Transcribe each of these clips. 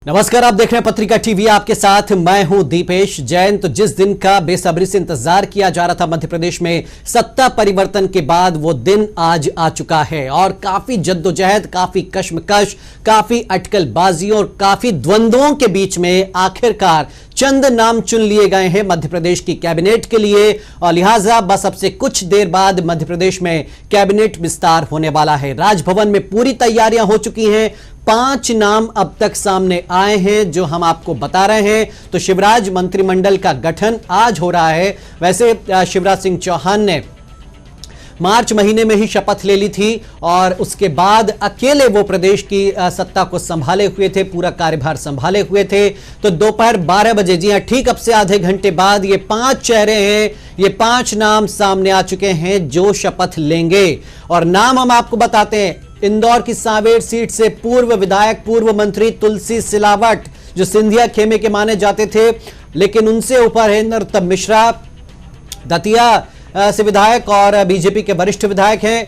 नमस्कार, आप देख रहे हैं पत्रिका टीवी। आपके साथ मैं हूं दीपेश जैन। तो जिस दिन का बेसब्री से इंतजार किया जा रहा था मध्य प्रदेश में सत्ता परिवर्तन के बाद, वो दिन आज आ चुका है और काफी जद्दोजहद, काफी कश्मकश, काफी अटकलबाजी और काफी द्वंद्वों के बीच में आखिरकार चंद नाम चुन लिए गए हैं मध्य प्रदेश की कैबिनेट के लिए और लिहाजा बस अब से कुछ देर बाद मध्य प्रदेश में कैबिनेट विस्तार होने वाला है। राजभवन में पूरी तैयारियां हो चुकी हैं। 5 नाम अब तक सामने आए हैं जो हम आपको बता रहे हैं। तो शिवराज मंत्रिमंडल का गठन आज हो रहा है। वैसे शिवराज सिंह चौहान ने मार्च महीने में ही शपथ ले ली थी और उसके बाद अकेले वो प्रदेश की सत्ता को संभाले हुए थे, पूरा कार्यभार संभाले हुए थे। तो दोपहर 12 बजे, जी हां, ठीक अब से आधे घंटे बाद ये 5 चेहरे हैं, ये 5 नाम सामने आ चुके हैं जो शपथ लेंगे। और नाम हम आपको बताते हैं। इंदौर की सांवेर सीट से पूर्व विधायक, पूर्व मंत्री तुलसी सिलावट, जो सिंधिया खेमे के माने जाते थे, लेकिन उनसे ऊपर है नरोत्तम मिश्रा, दतिया से विधायक और बीजेपी के वरिष्ठ विधायक हैं।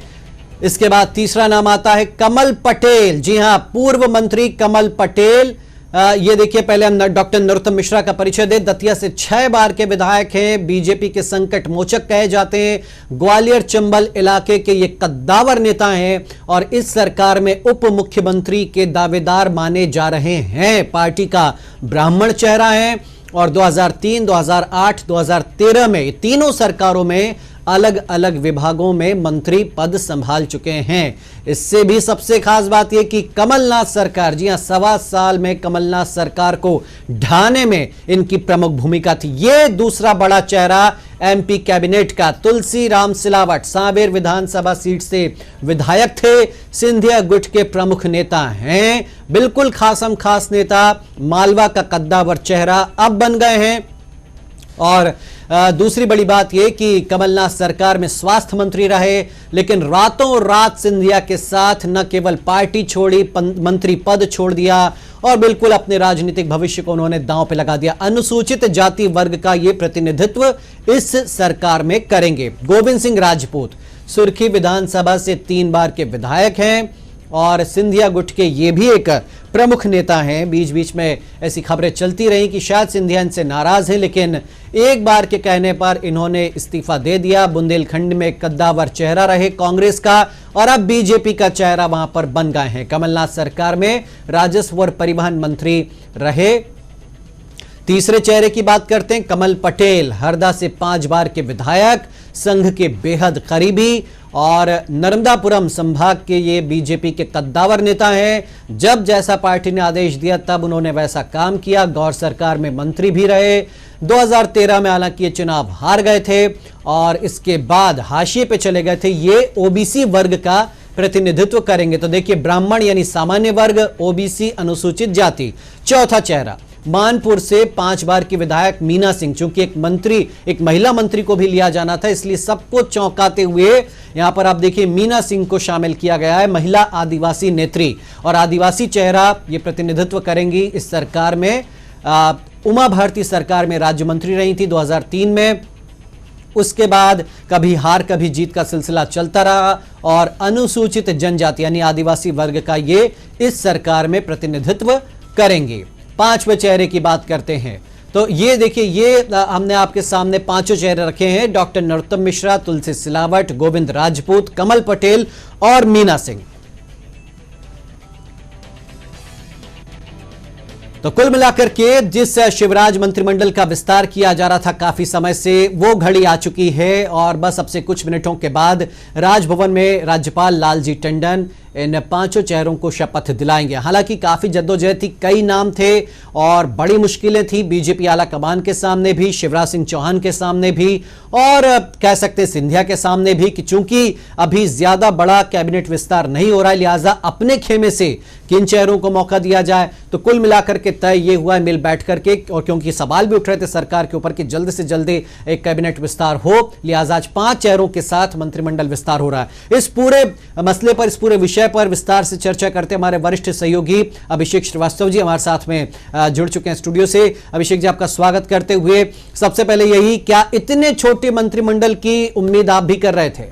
इसके बाद तीसरा नाम आता है कमल पटेल। जी हां, पूर्व मंत्री कमल पटेल। ये देखिए, पहले हम डॉक्टर नरोत्तम मिश्रा का परिचय दें। दतिया से 6 बार के विधायक हैं, बीजेपी के संकट मोचक कहे जाते हैं। ग्वालियर चंबल इलाके के ये कद्दावर नेता हैं और इस सरकार में उप मुख्यमंत्री के दावेदार माने जा रहे हैं। पार्टी का ब्राह्मण चेहरा है और 2003, 2008, 2013 में तीनों सरकारों में अलग अलग विभागों में मंत्री पद संभाल चुके हैं। इससे भी सबसे खास बात यह कि कमलनाथ सरकार, जी हां, 1.25 साल में कमलनाथ सरकार को ढाने में इनकी प्रमुख भूमिका थी। यह दूसरा बड़ा चेहरा एमपी कैबिनेट का तुलसी राम सिलावट, सांवेर विधानसभा सीट से विधायक थे, सिंधिया गुट के प्रमुख नेता हैं, बिल्कुल खासम खास नेता, मालवा का कद्दावर चेहरा अब बन गए हैं। और दूसरी बड़ी बात यह कि कमलनाथ सरकार में स्वास्थ्य मंत्री रहे, लेकिन रातों रात सिंधिया के साथ न केवल पार्टी छोड़ी, मंत्री पद छोड़ दिया और बिल्कुल अपने राजनीतिक भविष्य को उन्होंने दांव पे लगा दिया। अनुसूचित जाति वर्ग का ये प्रतिनिधित्व इस सरकार में करेंगे। गोविंद सिंह राजपूत सुर्खी विधानसभा से 3 बार के विधायक हैं और सिंधिया गुट के ये भी एक प्रमुख नेता हैं। बीच बीच में ऐसी खबरें चलती रही कि शायद सिंधिया इनसे नाराज हैं, लेकिन एक बार के कहने पर इन्होंने इस्तीफा दे दिया। बुंदेलखंड में कद्दावर चेहरा रहे कांग्रेस का और अब बीजेपी का चेहरा वहां पर बन गए हैं। कमलनाथ सरकार में राजस्व और परिवहन मंत्री रहे। तीसरे चेहरे की बात करते हैं, कमल पटेल, हरदा से 5 बार के विधायक, संघ के बेहद करीबी और नर्मदापुरम संभाग के ये बीजेपी के कद्दावर नेता हैं। जब जैसा पार्टी ने आदेश दिया तब उन्होंने वैसा काम किया। गौर सरकार में मंत्री भी रहे। 2013 में हालांकि ये चुनाव हार गए थे और इसके बाद हाशिए पे चले गए थे। ये ओबीसी वर्ग का प्रतिनिधित्व करेंगे। तो देखिए, ब्राह्मण यानी सामान्य वर्ग, ओबीसी अनुसूचित जाति। चौथा चेहरा मानपुर से 5 बार की विधायक मीना सिंह। चूंकि एक महिला मंत्री को भी लिया जाना था, इसलिए सबको चौंकाते हुए यहां पर आप देखिए मीना सिंह को शामिल किया गया है। महिला आदिवासी नेत्री और आदिवासी चेहरा ये प्रतिनिधित्व करेंगी इस सरकार में। उमा भारती सरकार में राज्य मंत्री रही थी 2003 में। उसके बाद कभी हार कभी जीत का सिलसिला चलता रहा और अनुसूचित जनजाति यानी आदिवासी वर्ग का ये इस सरकार में प्रतिनिधित्व करेंगे। 5वें चेहरे की बात करते हैं तो ये देखिए, ये हमने आपके सामने 5 चेहरे रखे हैं। डॉक्टर नरोत्तम मिश्रा, तुलसी सिलावट, गोविंद राजपूत, कमल पटेल और मीना सिंह। तो कुल मिलाकर के जिस शिवराज मंत्रिमंडल का विस्तार किया जा रहा था काफी समय से, वो घड़ी आ चुकी है और बस अब से कुछ मिनटों के बाद राजभवन में राज्यपाल लालजी टंडन इन 5 चेहरों को शपथ दिलाएंगे। हालांकि काफी जद्दोजहद थी, कई नाम थे और बड़ी मुश्किलें थी बीजेपी आला कमान के सामने भी, शिवराज सिंह चौहान के सामने भी और कह सकते सिंधिया के सामने भी कि चूंकि अभी ज्यादा बड़ा कैबिनेट विस्तार नहीं हो रहा है, लिहाजा अपने खेमे से किन चेहरों को मौका दिया जाए। तो कुल मिलाकर के तय ये हुआ है मिल बैठ करके, और क्योंकि सवाल भी उठ रहे थे सरकार के ऊपर कि जल्द से जल्द एक कैबिनेट विस्तार हो, लिहाजा आज 5 चेहरों के साथ मंत्रिमंडल विस्तार हो रहा है। इस पूरे मसले पर, इस पूरे विषय पर विस्तार से चर्चा करते हमारे वरिष्ठ सहयोगी अभिषेक श्रीवास्तव जी हमारे साथ में जुड़ चुके हैं स्टूडियो से। अभिषेक जी, आपका स्वागत करते हुए सबसे पहले यही, क्या इतने छोटे मंत्रिमंडल की उम्मीद आप भी कर रहे थे?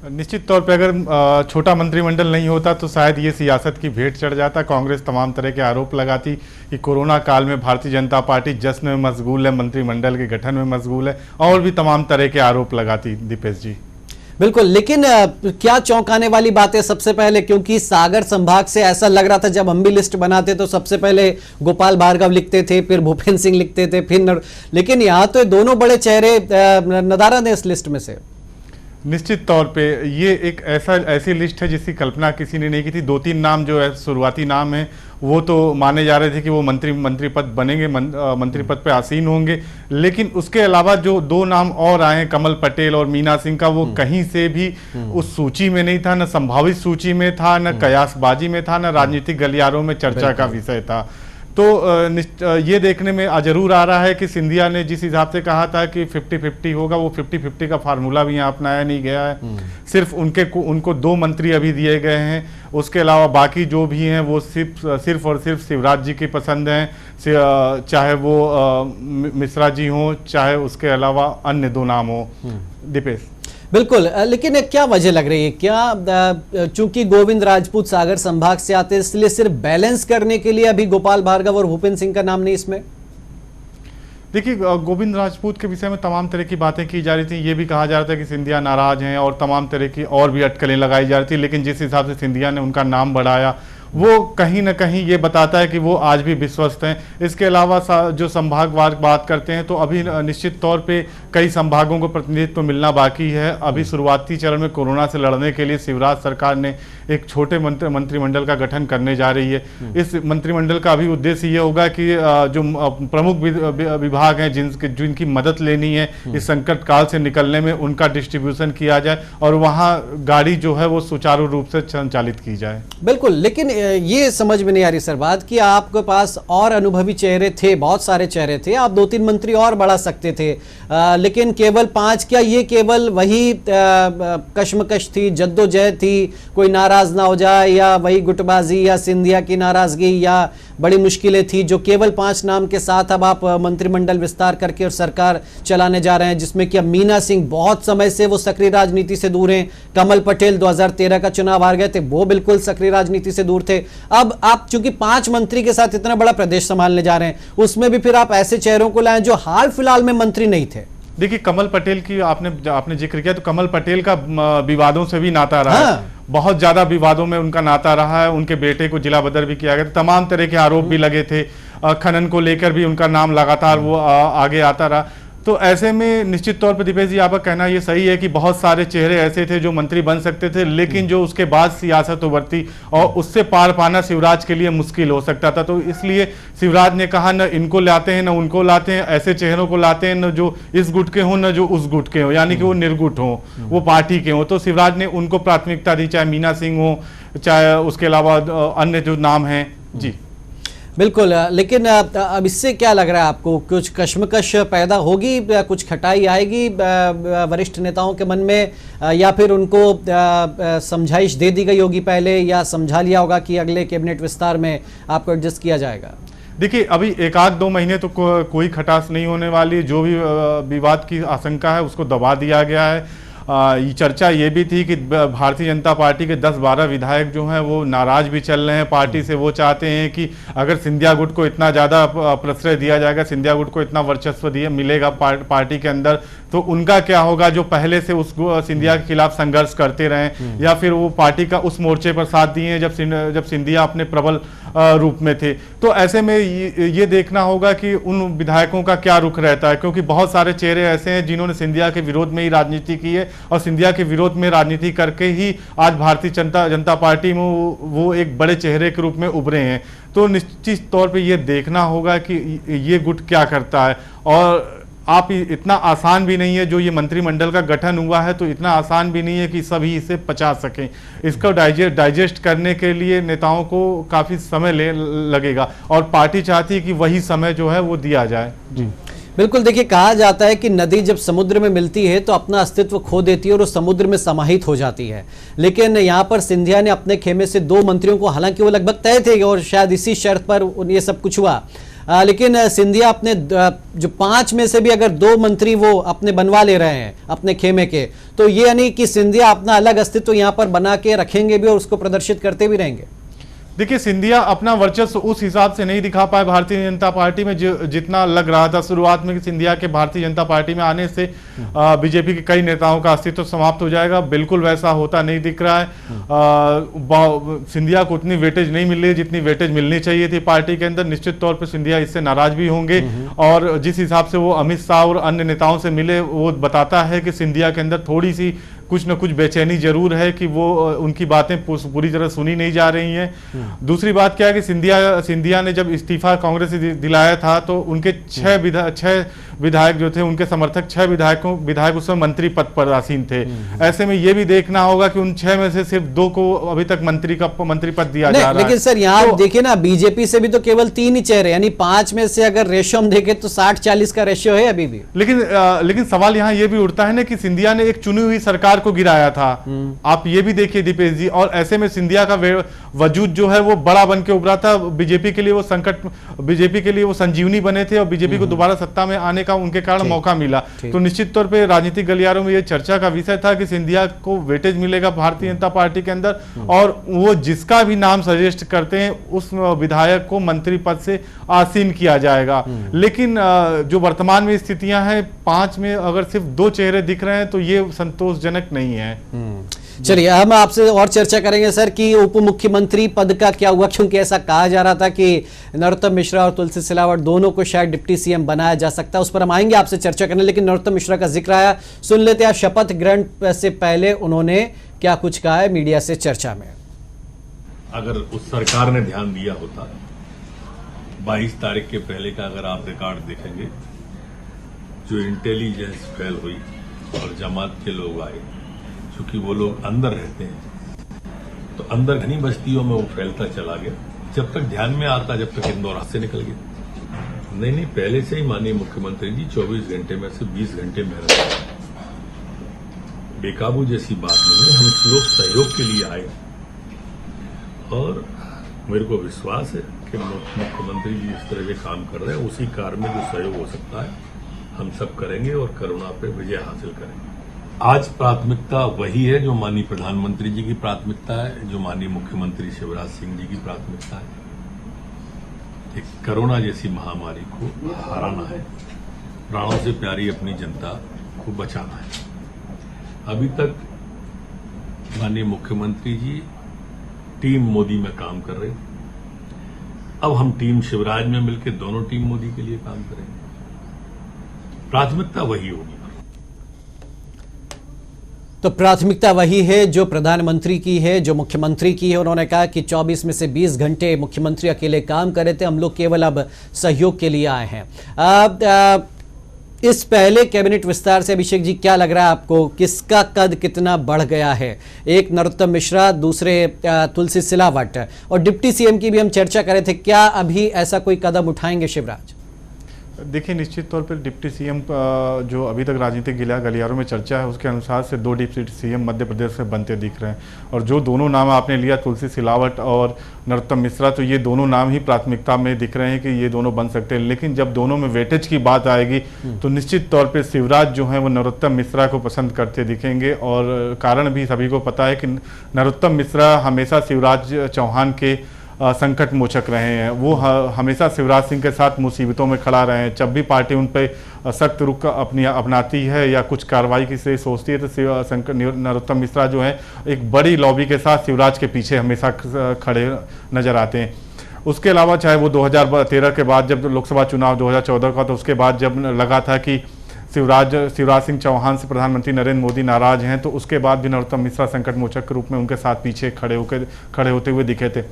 निश्चित तौर पे अगर छोटा मंत्रिमंडल नहीं होता तो शायद ये सियासत की भेंट चढ़ जाता। कांग्रेस तमाम तरह के आरोप लगाती कि कोरोना काल में भारतीय जनता पार्टी जश्न में मशगूल है, मंत्रिमंडल के गठन में मशगूल है, और भी तमाम तरह के आरोप लगाती। दीपेश जी बिल्कुल, लेकिन क्या चौंकाने वाली बात है सबसे पहले, क्योंकि सागर संभाग से ऐसा लग रहा था जब हम भी लिस्ट बनाते तो सबसे पहले गोपाल भार्गव लिखते थे, फिर भूपेंद्र सिंह लिखते थे, फिर लेकिन यहाँ तो दोनों बड़े चेहरे नदारद हैं इस लिस्ट में से। निश्चित तौर पे ये एक ऐसी लिस्ट है जिसकी कल्पना किसी ने नहीं की थी। 2-3 नाम जो है शुरुआती नाम है वो तो माने जा रहे थे कि वो मंत्री पद बनेंगे, मंत्री पद पे आसीन होंगे, लेकिन उसके अलावा जो 2 नाम और आए हैं, कमल पटेल और मीना सिंह का, वो कहीं से भी उस सूची में नहीं था, न संभावित सूची में था, न कयासबाजी में था, न राजनीतिक गलियारों में चर्चा का विषय था। तो ये देखने में जरूर आ रहा है कि सिंधिया ने जिस हिसाब से कहा था कि 50-50 होगा, वो 50-50 का फार्मूला भी यहाँ अपनाया नहीं गया है। सिर्फ उनको 2 मंत्री अभी दिए गए हैं, उसके अलावा बाकी जो भी हैं वो सिर्फ और सिर्फ शिवराज जी की पसंद हैं, चाहे वो मिश्रा जी हों, चाहे उसके अलावा अन्य 2 नाम हो। दीपेश बिल्कुल, लेकिन क्या वजह लग रही है? क्या चूंकि गोविंद राजपूत सागर संभाग से आते हैं इसलिए सिर्फ बैलेंस करने के लिए अभी गोपाल भार्गव और भूपेंद्र सिंह का नाम नहीं इसमें? देखिए, गोविंद राजपूत के विषय में तमाम तरह की बातें की जा रही थी। ये भी कहा जा रहा था कि सिंधिया नाराज हैं और तमाम तरह की और भी अटकलें लगाई जा रही थी, लेकिन जिस हिसाब से सिंधिया ने उनका नाम बढ़ाया वो कहीं ना कहीं ये बताता है कि वो आज भी विश्वस्त हैं। इसके अलावा जो संभागवार बात करते हैं तो अभी निश्चित तौर पे कई संभागों को प्रतिनिधित्व मिलना बाकी है। अभी शुरुआती चरण में कोरोना से लड़ने के लिए शिवराज सरकार ने एक छोटे मंत्रिमंडल का गठन करने जा रही है। इस मंत्रिमंडल का अभी उद्देश्य ये होगा कि जो प्रमुख विभाग हैं जिनकी मदद लेनी है इस संकट काल से निकलने में, उनका डिस्ट्रीब्यूशन किया जाए और वहाँ गाड़ी जो है वो सुचारू रूप से संचालित की जाए। बिल्कुल, लेकिन ये समझ में नहीं आ रही सर बात कि आपके पास और अनुभवी चेहरे थे, बहुत सारे चेहरे थे, आप 2-3 मंत्री और बढ़ा सकते थे, लेकिन केवल 5। क्या ये केवल वही कश्मकश थी, जद्दोजहद थी, कोई नाराज ना हो जाए, या वही गुटबाजी या सिंधिया की नाराजगी या बड़ी मुश्किलें थी जो केवल 5 नाम के साथ अब आप मंत्रिमंडल विस्तार करके और सरकार चलाने जा रहे हैं, जिसमें कि अब मीना सिंह बहुत समय से वो सक्रिय राजनीति से दूर हैं, कमल पटेल 2013 का चुनाव हार गए थे, वो बिल्कुल सक्रिय राजनीति से दूर थे। अब आप चूंकि 5 मंत्री के साथ इतना बड़ा प्रदेश संभालने जा रहे हैं, उसमें भी फिर आप ऐसे चेहरों को लाएं जो हाल फिलहाल में मंत्री नहीं थे। देखिए, कमल पटेल की आपने जिक्र किया तो कमल पटेल का विवादों से भी नाता रहा है। बहुत ज्यादा विवादों में उनका नाता रहा है। उनके बेटे को जिला बदर भी किया गया, तमाम तरह के आरोप भी लगे थे, खनन को लेकर भी उनका नाम लगातार वो आगे आता रहा। तो ऐसे में निश्चित तौर पर दीपेश जी आपका कहना ये सही है कि बहुत सारे चेहरे ऐसे थे जो मंत्री बन सकते थे, लेकिन जो उसके बाद सियासत उभरती और उससे पार पाना शिवराज के लिए मुश्किल हो सकता था। तो इसलिए शिवराज ने कहा न इनको लाते हैं न उनको लाते हैं, ऐसे चेहरों को लाते हैं न जो इस गुट के हों न जो उस गुट के हों, यानी कि वो निर्गुट हों, वो पार्टी के हों। तो शिवराज ने उनको प्राथमिकता दी, चाहे मीना सिंह हो, चाहे उसके अलावा अन्य जो नाम हैं। जी बिल्कुल, लेकिन अब इससे क्या लग रहा है आपको? कुछ कश्मकश पैदा होगी, कुछ खटाई आएगी वरिष्ठ नेताओं के मन में, या फिर उनको समझाइश दे दी गई होगी पहले, या समझा लिया होगा कि अगले कैबिनेट विस्तार में आपको एडजस्ट किया जाएगा? देखिए, अभी 1-2 महीने तो कोई खटास नहीं होने वाली। जो भी विवाद की आशंका है उसको दबा दिया गया है। चर्चा ये भी थी कि भारतीय जनता पार्टी के 10-12 विधायक जो हैं वो नाराज भी चल रहे हैं पार्टी से। वो चाहते हैं कि अगर सिंधिया गुट को इतना ज़्यादा प्रश्रय दिया जाएगा, सिंधिया गुट को इतना वर्चस्व मिलेगा पार्टी के अंदर, तो उनका क्या होगा जो पहले से उस सिंधिया के खिलाफ संघर्ष करते रहे, या फिर वो पार्टी का उस मोर्चे पर साथ दिए जब सिंधिया अपने प्रबल रूप में थे। तो ऐसे में ये देखना होगा कि उन विधायकों का क्या रुख रहता है, क्योंकि बहुत सारे चेहरे ऐसे हैं जिन्होंने सिंधिया के विरोध में ही राजनीति की है और सिंधिया के विरोध में राजनीति करके ही आज भारतीय जनता पार्टी में वो एक बड़े चेहरे के रूप में उभरे हैं। तो निश्चित तौर पे ये देखना होगा कि ये गुट क्या करता है। और आप इतना आसान भी नहीं है, जो ये मंत्रिमंडल का गठन हुआ है तो इतना आसान भी नहीं है कि सभी इसे पचा सकें। इसको डाइजेस्ट करने के लिए नेताओं को काफ़ी समय लगेगा और पार्टी चाहती है कि वही समय जो है वो दिया जाए। जी बिल्कुल, देखिए कहा जाता है कि नदी जब समुद्र में मिलती है तो अपना अस्तित्व खो देती है और उस समुद्र में समाहित हो जाती है। लेकिन यहाँ पर सिंधिया ने अपने खेमे से 2 मंत्रियों को, हालांकि वो लगभग तय थे और शायद इसी शर्त पर ये सब कुछ हुआ, लेकिन सिंधिया अपने जो 5 में से भी अगर 2 मंत्री वो अपने बनवा ले रहे हैं अपने खेमे के, तो ये यानी कि सिंधिया अपना अलग अस्तित्व यहाँ पर बना के रखेंगे भी और उसको प्रदर्शित करते भी रहेंगे। देखिए, सिंधिया अपना वर्चस्व उस हिसाब से नहीं दिखा पाए भारतीय जनता पार्टी में जितना लग रहा था शुरुआत में कि सिंधिया के भारतीय जनता पार्टी में आने से बीजेपी के कई नेताओं का अस्तित्व समाप्त हो जाएगा। बिल्कुल वैसा होता नहीं दिख रहा है। सिंधिया को उतनी वेटेज नहीं मिल रही है जितनी वेटेज मिलनी चाहिए थी पार्टी के अंदर। निश्चित तौर पर सिंधिया इससे नाराज भी होंगे और जिस हिसाब से वो अमित शाह और अन्य नेताओं से मिले वो बताता है कि सिंधिया के अंदर थोड़ी सी कुछ न कुछ बेचैनी जरूर है कि वो उनकी बातें पूरी तरह सुनी नहीं जा रही हैं। दूसरी बात क्या है कि सिंधिया ने जब इस्तीफा कांग्रेस से दिलाया था तो उनके 6 विधायक जो थे, उनके समर्थक 6 विधायक उस समय मंत्री पद पर आसीन थे। ऐसे में ये भी देखना होगा कि उन 6 में से सिर्फ 2 को अभी तक मंत्री पद दिया जा रहा है। लेकिन सर यहाँ तो, देखिए ना, बीजेपी से भी तो केवल 3 ही चेहरे, यानी 5 में से अगर रेशियो हम देखें तो 60-40 का रेशियो है अभी भी। लेकिन सवाल यहाँ ये भी उठता है ना कि सिंधिया ने एक चुनी हुई सरकार को गिराया था। आप ये भी देखिए दीपेश जी, और ऐसे में सिंधिया का वजूद जो है वो बड़ा बन के उभरा था। बीजेपी के लिए वो संकट, बीजेपी के लिए वो संजीवनी बने थे और बीजेपी को दोबारा सत्ता में आने का उनके कारण मौका मिला। तो निश्चित तौर पे राजनीतिक गलियारों में ये चर्चा का विषय था कि सिंधिया को वेटेज मिलेगा भारतीय जनता पार्टी के अंदर और वो जिसका भी नाम सजेस्ट करते हैं उस विधायक को मंत्री पद से आसीन किया जाएगा। लेकिन जो वर्तमान में स्थितियां हैं, 5 में अगर सिर्फ 2 चेहरे दिख रहे हैं तो ये संतोषजनक नहीं है। चलिए, हम आपसे और चर्चा करेंगे सर कि उप मुख्यमंत्री पद का क्या हुआ, क्योंकि ऐसा कहा जा रहा था कि नरोत्तम मिश्रा और तुलसी सिलावट दोनों को शायद डिप्टी सीएम बनाया जा सकता है। उस पर हम आएंगे आपसे चर्चा करने, लेकिन नरोत्तम मिश्रा का जिक्र आया, सुन लेते हैं शपथ ग्रहण से पहले उन्होंने क्या कुछ कहा है मीडिया से चर्चा में। अगर उस सरकार ने ध्यान दिया होता, 22 तारीख के पहले का अगर आप रिकॉर्ड देखेंगे, जो इंटेलिजेंस फेल हुई और जमात के लोग आए, क्योंकि वो लोग अंदर रहते हैं तो अंदर घनी बस्तियों में वो फैलता चला गया। जब तक ध्यान में आता, जब तक इंदौर हाथ से निकल गया। नहीं, पहले से ही माननीय मुख्यमंत्री जी 24 घंटे में से 20 घंटे मेहनत कर, बेकाबू जैसी बात नहीं है। हम लोग सहयोग के लिए आए और मेरे को विश्वास है कि मुख्यमंत्री जी इस तरह के काम कर रहे हैं, उसी कार्य में जो सहयोग हो सकता है हम सब करेंगे और कोरोना पे विजय हासिल करेंगे। आज प्राथमिकता वही है जो माननीय प्रधानमंत्री जी की प्राथमिकता है, जो माननीय मुख्यमंत्री शिवराज सिंह जी की प्राथमिकता है। एक कोरोना जैसी महामारी को हराना है, प्राणों से प्यारी अपनी जनता को बचाना है। अभी तक माननीय मुख्यमंत्री जी टीम मोदी में काम कर रहे हैं। अब हम टीम शिवराज में मिलकर दोनों टीम मोदी के लिए काम करेंगे। प्राथमिकता वही होगी। तो प्राथमिकता वही है जो प्रधानमंत्री की है, जो मुख्यमंत्री की है। उन्होंने कहा कि 24 में से 20 घंटे मुख्यमंत्री अकेले काम कर रहे थे, हम लोग केवल अब सहयोग के लिए आए हैं। इस पहले कैबिनेट विस्तार से अभिषेक जी क्या लग रहा है आपको, किसका कद कितना बढ़ गया है? एक नरोत्तम मिश्रा, दूसरे तुलसी सिलावट, और डिप्टी सीएम की भी हम चर्चा कर रहे थे। क्या अभी ऐसा कोई कदम उठाएंगे शिवराज? देखिए, निश्चित तौर पर डिप्टी सीएम जो अभी तक राजनीतिक गलियारों में चर्चा है उसके अनुसार से 2 डिप्टी सीएम मध्य प्रदेश से बनते दिख रहे हैं। और जो दोनों नाम आपने लिया, तुलसी सिलावट और नरोत्तम मिश्रा, तो ये दोनों नाम ही प्राथमिकता में दिख रहे हैं कि ये दोनों बन सकते हैं। लेकिन जब दोनों में वेटेज की बात आएगी तो निश्चित तौर पर शिवराज जो है वो नरोत्तम मिश्रा को पसंद करते दिखेंगे। और कारण भी सभी को पता है कि नरोत्तम मिश्रा हमेशा शिवराज चौहान के संकट मोचक रहे हैं। वो हमेशा शिवराज सिंह के साथ मुसीबतों में खड़ा रहे हैं। जब भी पार्टी उन पर सख्त रुख अपनाती है या कुछ कार्रवाई की से सोचती है तो नरोत्तम मिश्रा जो है एक बड़ी लॉबी के साथ शिवराज के पीछे हमेशा खड़े नजर आते हैं। उसके अलावा चाहे वो 2013 के बाद जब लोकसभा चुनाव 2014 का, तो उसके बाद जब लगा था कि शिवराज सिंह चौहान से प्रधानमंत्री नरेंद्र मोदी नाराज हैं, तो उसके बाद भी नरोत्तम मिश्रा संकट मोचक के रूप में उनके साथ पीछे खड़े होते हुए दिखे थे।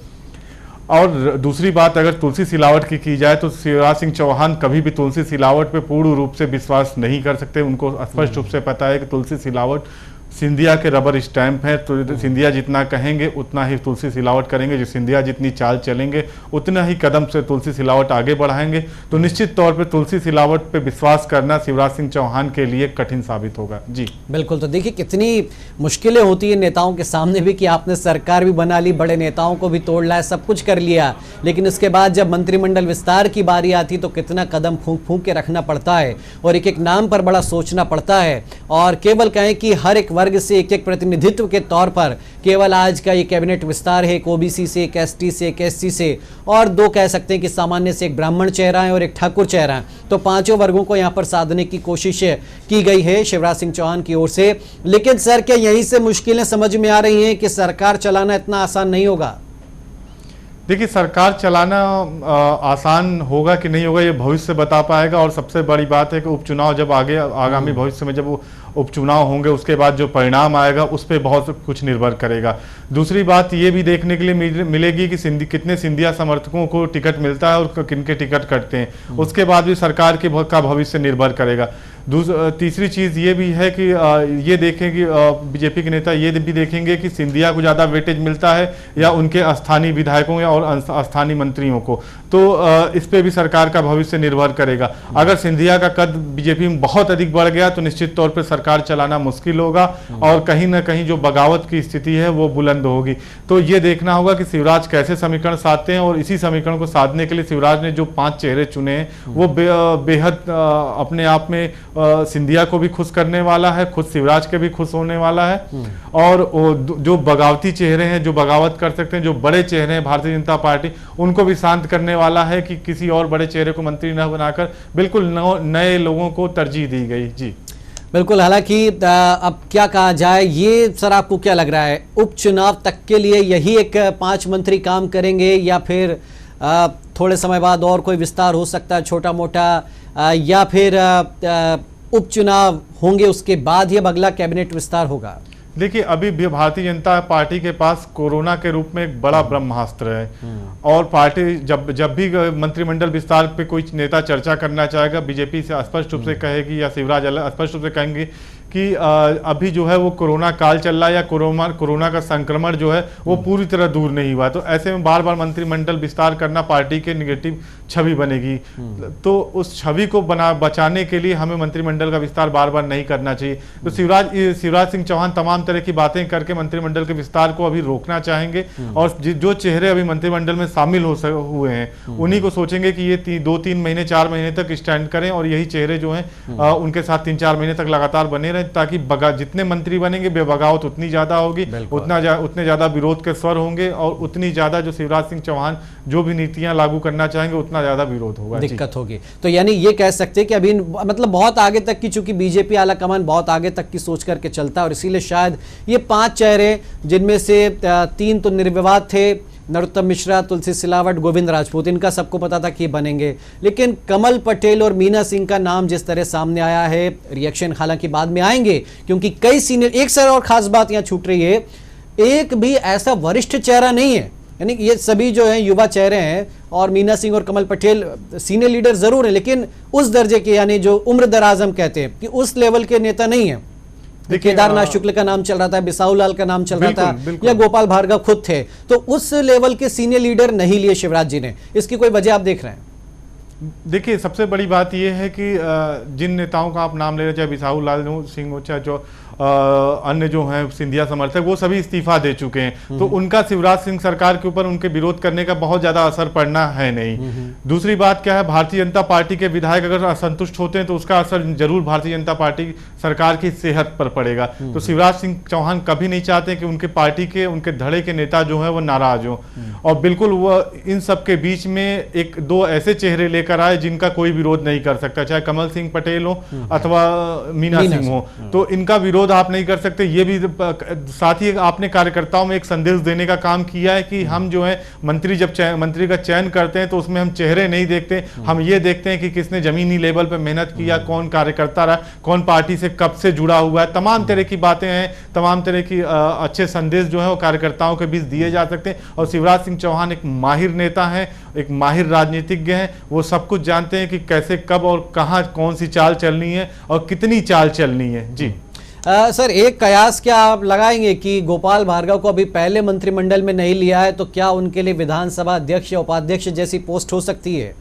और दूसरी बात अगर तुलसी सिलावट की जाए तो शिवराज सिंह चौहान कभी भी तुलसी सिलावट पे पूर्ण रूप से विश्वास नहीं कर सकते। उनको स्पष्ट रूप से पता है कि तुलसी सिलावट सिंधिया के रबर स्टैंप हैं, तो सिंधिया जितना कहेंगे उतना ही तुलसी सिलावट करेंगे, जो सिंधिया जितनी चाल चलेंगे उतना ही कदम से तुलसी सिलावट आगे बढ़ाएंगे। तो निश्चित तौर पे तुलसी सिलावट पे विश्वास करना शिवराज सिंह चौहान के लिए कठिन साबित होगा। जी बिल्कुल। तो देखिए कितनी मुश्किलें होती है नेताओं के सामने भी कि आपने सरकार भी बना ली, बड़े नेताओं को भी तोड़ लाया, सब कुछ कर लिया, लेकिन उसके बाद जब मंत्रिमंडल विस्तार की बारी आती तो कितना कदम फूंक फूंक के रखना पड़ता है और एक एक नाम पर बड़ा सोचना पड़ता है। और केवल कहें कि हर एक वर्ग से एक एक प्रतिनिधित्व के तौर पर केवल आज का ये कैबिनेट विस्तार है, एक ओबीसी से, एक एसटी से, एक एससी से और दो कह सकते हैं कि सामान्य से एक ब्राह्मण चेहरा है और एक ठाकुर चेहरा है। तो पांचों वर्गों को यहां पर साधने की कोशिश की गई है शिवराज सिंह चौहान की ओर से। लेकिन सर क्या यहीं से मुश्किलें समझ में आ रही हैं कि सरकार चलाना इतना आसान नहीं होगा? देखिए, सरकार चलाना आसान होगा कि नहीं होगा ये भविष्य बता पाएगा। और सबसे बड़ी बात है कि उपचुनाव जब आगामी भविष्य में जब वो उपचुनाव होंगे उसके बाद जो परिणाम आएगा उस पर बहुत कुछ निर्भर करेगा। दूसरी बात ये भी देखने के लिए मिलेगी कि कितने सिंधिया समर्थकों को टिकट मिलता है और किनके टिकट कटते हैं, उसके बाद भी सरकार का भविष्य निर्भर करेगा। तीसरी चीज़ ये भी है कि ये देखें कि बीजेपी के नेता ये भी देखेंगे कि सिंधिया को ज़्यादा वेटेज मिलता है या उनके स्थानीय विधायकों या और स्थानीय मंत्रियों को, तो इस पे भी सरकार का भविष्य निर्भर करेगा। अगर सिंधिया का कद बीजेपी में बहुत अधिक बढ़ गया तो निश्चित तौर पे सरकार चलाना मुश्किल होगा और कहीं ना कहीं जो बगावत की स्थिति है वो बुलंद होगी। तो ये देखना होगा कि शिवराज कैसे समीकरण साधते हैं और इसी समीकरण को साधने के लिए शिवराज ने जो 5 चेहरे चुने हैं वो बेहद अपने आप में सिंधिया को भी खुश करने वाला है, खुद शिवराज के भी खुश होने वाला है। और जो बगावती चेहरे हैं, जो बगावत कर सकते हैं, जो बड़े चेहरे हैं भारतीय जनता पार्टी, उनको भी शांत करने वाला है कि किसी और बड़े चेहरे को मंत्री न बनाकर बिल्कुल नए लोगों को तरजीह दी गई। जी बिल्कुल। हालांकि अब क्या कहा जाए, ये सर आपको क्या लग रहा है उपचुनाव तक के लिए यही एक 5 मंत्री काम करेंगे या फिर थोड़े समय बाद और कोई विस्तार हो सकता है छोटा मोटा, या फिर उपचुनाव होंगे उसके ही अब अगला कैबिनेट विस्तार होगा? देखिए, अभी भी भारतीय जनता पार्टी के पास कोरोना के रूप में एक बड़ा ब्रह्मास्त्र है और पार्टी जब भी मंत्रिमंडल विस्तार पे कोई नेता चर्चा करना चाहेगा, बीजेपी से स्पष्ट रूप से कहेगी या शिवराज स्पष्ट रूप से कहेंगे कि अभी जो है वो कोरोना काल चल रहा है या कोरोना का संक्रमण जो है वो पूरी तरह दूर नहीं हुआ। तो ऐसे में बार बार मंत्रिमंडल विस्तार करना पार्टी के निगेटिव छवि बनेगी। तो उस छवि को बचाने के लिए हमें मंत्रिमंडल का विस्तार बार बार नहीं करना चाहिए। तो शिवराज सिंह चौहान तमाम तरह की बातें करके मंत्रिमंडल के विस्तार को अभी रोकना चाहेंगे और जो चेहरे अभी मंत्रिमंडल में शामिल हुए हैं उन्हीं को सोचेंगे कि ये 2-3 महीने 4 महीने तक स्टैंड करें और यही चेहरे जो हैं उनके साथ 3-4 महीने तक लगातार बने रहें, ताकि जितने मंत्री बनेंगे बेबगावत उतनी ज्यादा होगी, उतने ज्यादा विरोध के स्वर होंगे और उतनी ज्यादा जो शिवराज सिंह चौहान जो भी नीतियां लागू करना चाहेंगे उतना ज्यादा विरोध होगा, दिक्कत होगी। तो यानी ये कह सकते हैं कि अभी मतलब बहुत आगे तक की, चूंकि बीजेपी आलाकमान बहुत आगे तक की सोच करके चलता है और इसीलिए शायद ये 5 चेहरे जिनमें से 3 तो निर्विवाद थे, नरोत्तम मिश्रा, तुलसी सिलावट, गोविंद राजपूत, इनका सबको पता था कि बनेंगे। लेकिन कमल पटेल और मीना सिंह का नाम जिस तरह सामने आया है, रिएक्शन हालांकि बाद में आएंगे क्योंकि कई सीनियर, एक सर और खास बात यहां छूट रही है, एक भी ऐसा वरिष्ठ चेहरा नहीं है, यानी ये सभी जो है युवा चेहरे हैं और मीना सिंह और कमल पटेल सीनियर लीडर जरूर है लेकिन उस दर्जे के, यानी जो उम्र दराज हम कहते हैं कि उस लेवल के नेता नहीं है। केदारनाथ शुक्ल का नाम चल रहा था, बिसाहू लाल का नाम चल रहा था या गोपाल भार्गव खुद थे, तो उस लेवल के सीनियर लीडर नहीं लिए शिवराज जी ने। इसकी कोई वजह आप देख रहे हैं? देखिए, सबसे बड़ी बात यह है कि जिन नेताओं का आप नाम ले रहे, चाहे बिसाहू लाल सिंह हो, चाहे जो अन्य जो हैं सिंधिया समर्थक, वो सभी इस्तीफा दे चुके हैं। तो उनका शिवराज सिंह सरकार के ऊपर उनके विरोध करने का बहुत ज्यादा असर पड़ना है नहीं। दूसरी बात क्या है, भारतीय जनता पार्टी के विधायक अगर असंतुष्ट होते हैं तो उसका असर जरूर भारतीय जनता पार्टी सरकार की सेहत पर पड़ेगा। तो शिवराज सिंह चौहान कभी नहीं चाहते कि उनके पार्टी के, उनके धड़े के नेता जो है वो नाराज हो और बिल्कुल वो इन सब के बीच में 1-2 ऐसे चेहरे लेकर आए जिनका कोई विरोध नहीं कर सकता, चाहे कमल सिंह पटेल हो अथवा मीना सिंह हो। तो इनका विरोध आप नहीं कर सकते। ये भी साथ ही आपने कार्यकर्ताओं में एक संदेश देने का काम किया है कि हम जो है मंत्री का चयन करते हैं तो उसमें हम चेहरे नहीं देखते, हम ये देखते हैं कि किसने जमीनी लेवल पे मेहनत किया, कौन कार्यकर्ता रहा, कौन पार्टी से कब से जुड़ा हुआ है। तमाम तरह की बातें हैं, तमाम तरह की अच्छे संदेश जो है वो कार्यकर्ताओं के बीच दिए जा सकते हैं। और शिवराज सिंह चौहान एक माहिर नेता हैं, एक माहिर राजनीतिज्ञ हैं, वो सब कुछ जानते हैं कि कैसे, कब और कहां कौन सी चाल चलनी है और कितनी चाल चलनी है। जी सर, एक कयास क्या आप लगाएंगे कि गोपाल भार्गव को अभी पहले मंत्रिमंडल में नहीं लिया है, तो क्या उनके लिए विधानसभा अध्यक्ष या उपाध्यक्ष जैसी पोस्ट हो सकती है?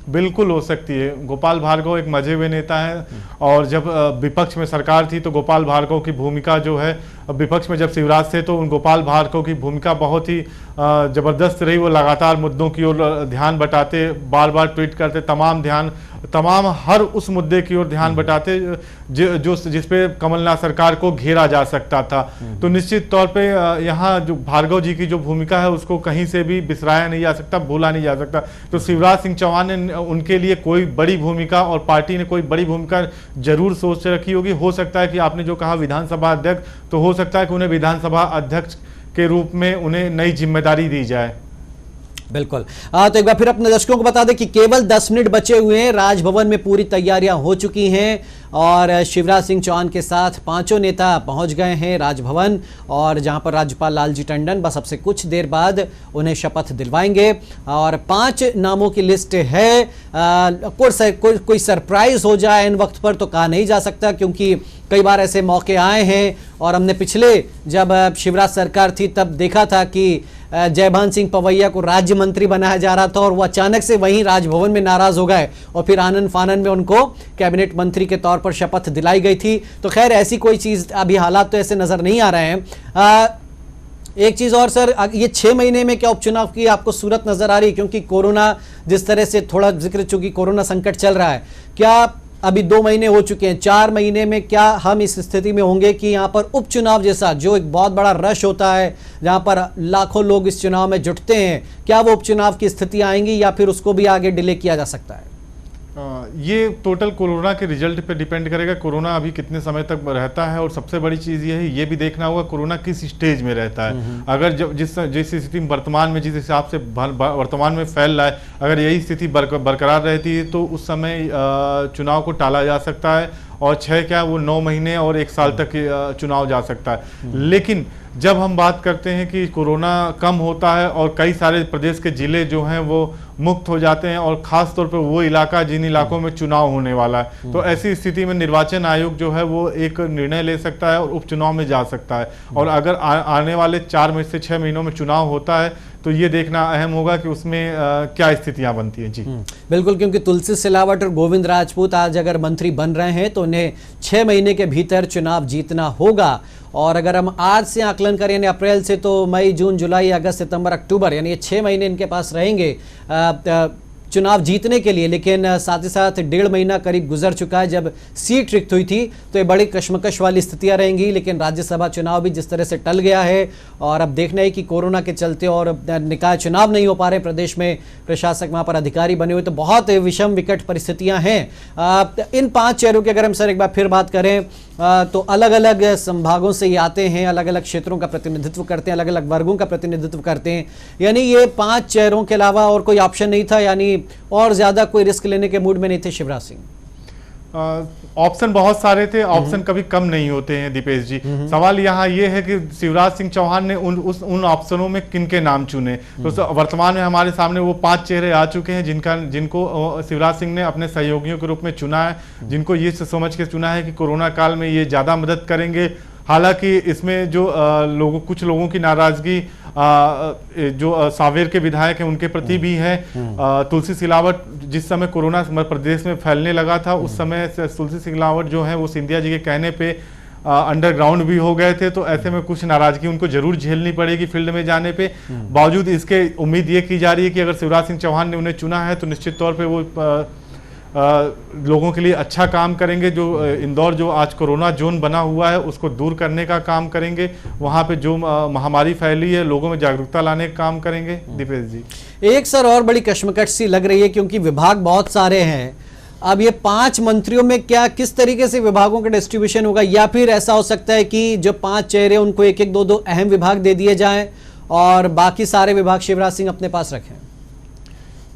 बिल्कुल हो सकती है। गोपाल भार्गव एक मजे हुए नेता है, और जब विपक्ष में सरकार थी तो गोपाल भार्गव की भूमिका जो है, विपक्ष में जब शिवराज थे तो उन गोपाल भार्गव की भूमिका बहुत ही जबरदस्त रही। वो लगातार मुद्दों की ओर ध्यान बटाते, बार बार ट्वीट करते, तमाम हर उस मुद्दे की ओर ध्यान बटाते जो जिस पे कमलनाथ सरकार को घेरा जा सकता था। तो निश्चित तौर पे यहाँ जो भार्गव जी की जो भूमिका है उसको कहीं से भी बिसराया नहीं जा सकता, भूला नहीं जा सकता। तो शिवराज सिंह चौहान ने उनके लिए कोई बड़ी भूमिका, और पार्टी ने कोई बड़ी भूमिका जरूर सोच रखी होगी। हो सकता है कि आपने जो कहा विधानसभा अध्यक्ष, तो हो सकता है कि उन्हें विधानसभा अध्यक्ष के रूप में उन्हें नई जिम्मेदारी दी जाए। बिल्कुल। तो एक बार फिर अपने दर्शकों को बता दें कि केवल 10 मिनट बचे हुए हैं, राजभवन में पूरी तैयारियां हो चुकी हैं और शिवराज सिंह चौहान के साथ पांचों नेता पहुंच गए हैं राजभवन, और जहां पर राज्यपाल लालजी टंडन बस अब से कुछ देर बाद उन्हें शपथ दिलवाएंगे। और 5 नामों की लिस्ट है। कोई सरप्राइज हो जाए इन वक्त पर तो कहा नहीं जा सकता, क्योंकि कई बार ऐसे मौके आए हैं, और हमने पिछले जब शिवराज सरकार थी तब देखा था कि जयभान सिंह पवैया को राज्य मंत्री बनाया जा रहा था और वो अचानक से वहीं राजभवन में नाराज हो गए, और फिर आनन फानन में उनको कैबिनेट मंत्री के तौर पर शपथ दिलाई गई थी। तो खैर ऐसी कोई चीज, अभी हालात तो ऐसे नजर नहीं आ रहे हैं। एक चीज और सर, ये 6 महीने में क्या उपचुनाव की आपको सूरत नजर आ रही है? क्योंकि कोरोना जिस तरह से, थोड़ा जिक्र, चूंकि कोरोना संकट चल रहा है, क्या अभी 2 महीने हो चुके हैं, 4 महीने में क्या हम इस स्थिति में होंगे कि यहाँ पर उपचुनाव जैसा जो एक बहुत बड़ा रश होता है, जहाँ पर लाखों लोग इस चुनाव में जुटते हैं, क्या वो उपचुनाव की स्थिति आएंगी या फिर उसको भी आगे डिले किया जा सकता है? ये टोटल कोरोना के रिजल्ट पे डिपेंड करेगा, कोरोना अभी कितने समय तक रहता है, और सबसे बड़ी चीज़ ये है, ये भी देखना होगा कोरोना किस स्टेज में रहता है। अगर जब जिस स्थिति वर्तमान में, जिस हिसाब से वर्तमान में फैल रहा है, अगर यही स्थिति बरकरार रहती है तो उस समय चुनाव को टाला जा सकता है, और 9 महीने और 1 साल तक चुनाव जा सकता है। लेकिन जब हम बात करते हैं कि कोरोना कम होता है और कई सारे प्रदेश के जिले जो हैं वो मुक्त हो जाते हैं, और ख़ास तौर पे वो इलाका जिन इलाकों में चुनाव होने वाला है, तो ऐसी स्थिति में निर्वाचन आयोग जो है वो एक निर्णय ले सकता है और उपचुनाव में जा सकता है। और अगर आने वाले 4 में से 6 महीनों में चुनाव होता है तो ये देखना अहम होगा कि उसमें क्या स्थितियां बनती हैं। जी बिल्कुल, क्योंकि तुलसी सिलावट और गोविंद राजपूत आज अगर मंत्री बन रहे हैं तो उन्हें 6 महीने के भीतर चुनाव जीतना होगा। और अगर हम आज से आकलन करें, यानी अप्रैल से, तो मई, जून, जुलाई, अगस्त, सितंबर, अक्टूबर, यानी ये 6 महीने इनके पास रहेंगे चुनाव जीतने के लिए। लेकिन साथ ही साथ 1.5 महीना करीब गुजर चुका है जब सीट रिक्त हुई थी, तो ये बड़ी कश्मकश वाली स्थितियां रहेंगी। लेकिन राज्यसभा चुनाव भी जिस तरह से टल गया है, और अब देखना है कि कोरोना के चलते और निकाय चुनाव नहीं हो पा रहे प्रदेश में, प्रशासक वहां पर अधिकारी बने हुए, तो बहुत विषम विकट परिस्थितियां हैं। इन 5 चेहरों की अगर हम सर एक बार फिर बात करें तो अलग अलग संभागों से ये आते हैं, अलग अलग क्षेत्रों का प्रतिनिधित्व करते हैं, अलग अलग वर्गों का प्रतिनिधित्व करते हैं। यानी ये 5 चेहरों के अलावा और कोई ऑप्शन नहीं था, यानी और ज्यादा कोई रिस्क लेने के मूड में नहीं थे शिवराज सिंह? ऑप्शन बहुत सारे थे, ऑप्शन कभी कम नहीं होते हैं दीपेश जी। सवाल यहाँ ये है कि शिवराज सिंह चौहान ने उन ऑप्शनों में किन के नाम चुने। तो वर्तमान में हमारे सामने वो 5 चेहरे आ चुके हैं जिनको शिवराज सिंह ने अपने सहयोगियों के रूप में चुना है, जिनको ये समझ के चुना है कि कोरोना काल में ये ज़्यादा मदद करेंगे। हालांकि इसमें जो कुछ लोगों की नाराजगी जो सांवेर के विधायक हैं उनके प्रति भी है। तुलसी सिलावट जिस समय कोरोना प्रदेश में फैलने लगा था, उस समय तुलसी सिलावट जो है वो सिंधिया जी के कहने पे अंडरग्राउंड भी हो गए थे। तो ऐसे में कुछ नाराजगी उनको जरूर झेलनी पड़ेगी फील्ड में जाने पे। बावजूद इसके उम्मीद ये की जा रही है कि अगर शिवराज सिंह चौहान ने उन्हें चुना है तो निश्चित तौर पर वो लोगों के लिए अच्छा काम करेंगे। जो इंदौर जो आज कोरोना जोन बना हुआ है उसको दूर करने का काम करेंगे, वहाँ पे जो महामारी फैली है लोगों में जागरूकता लाने का काम करेंगे। दीपेश जी, एक सर और बड़ी कश्मकश सी लग रही है, क्योंकि विभाग बहुत सारे हैं। अब ये 5 मंत्रियों में क्या किस तरीके से विभागों का डिस्ट्रीब्यूशन होगा, या फिर ऐसा हो सकता है कि जो 5 चेहरे उनको 1-1, 2-2 अहम विभाग दे दिए जाएं और बाकी सारे विभाग शिवराज सिंह अपने पास रखें?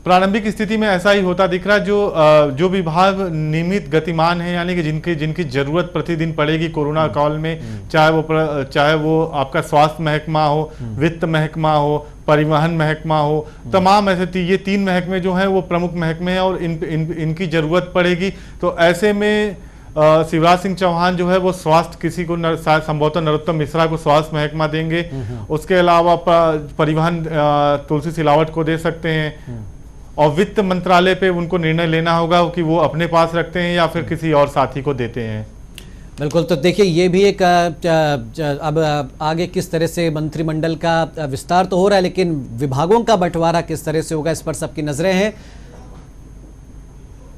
प्रारंभिक स्थिति में ऐसा ही होता दिख रहा है। जो विभाग नियमित गतिमान है, यानी कि जिनकी जरूरत प्रतिदिन पड़ेगी कोरोना काल में, चाहे वो आपका स्वास्थ्य महकमा हो, वित्त महकमा हो, परिवहन महकमा हो, तमाम ऐसे ये 3 महकमे जो हैं वो प्रमुख महकमे हैं और इनकी जरूरत पड़ेगी। तो ऐसे में शिवराज सिंह चौहान जो है वो स्वास्थ्य किसी को संभवतः नरोत्तम मिश्रा को स्वास्थ्य महकमा देंगे। उसके अलावा परिवहन तुलसी सिलावट को दे सकते हैं, और वित्त मंत्रालय पे उनको निर्णय लेना होगा कि वो अपने पास रखते हैं या फिर किसी और साथी को देते हैं। बिल्कुल, तो देखिए ये भी एक अब आगे किस तरह से मंत्रिमंडल का विस्तार तो हो रहा है, लेकिन विभागों का बंटवारा किस तरह से होगा इस पर सबकी नजरें हैं।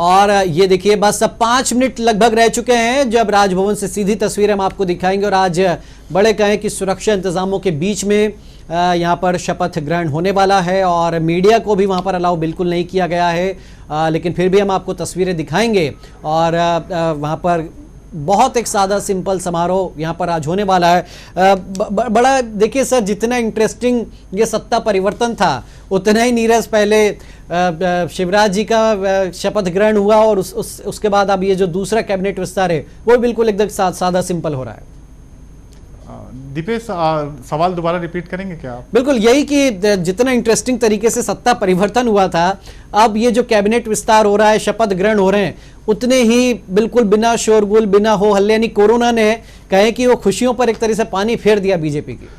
और ये देखिए बस अब 5 मिनट लगभग रह चुके हैं जब राजभवन से सीधी तस्वीर हम आपको दिखाएंगे, और आज बड़े कहें कि सुरक्षा इंतजामों के बीच में यहाँ पर शपथ ग्रहण होने वाला है, और मीडिया को भी वहाँ पर अलाउ बिल्कुल नहीं किया गया है, लेकिन फिर भी हम आपको तस्वीरें दिखाएंगे। और वहाँ पर बहुत एक सादा सिंपल समारोह यहाँ पर आज होने वाला है। बड़ा देखिए सर, जितना इंटरेस्टिंग ये सत्ता परिवर्तन था उतना ही नीरज पहले शिवराज जी का शपथ ग्रहण हुआ, और उसके बाद अब ये जो दूसरा कैबिनेट विस्तार है वो बिल्कुल एकदम सादा सिंपल हो रहा है। दीपेश, सवाल दोबारा रिपीट करेंगे क्या आप? बिल्कुल यही कि जितना इंटरेस्टिंग तरीके से सत्ता परिवर्तन हुआ था, अब ये जो कैबिनेट विस्तार हो रहा है, शपथ ग्रहण हो रहे हैं, उतने ही बिल्कुल बिना शोरगुल, बिना हो हल्ले, यानी कोरोना ने कहे कि वो खुशियों पर एक तरह से पानी फेर दिया बीजेपी की।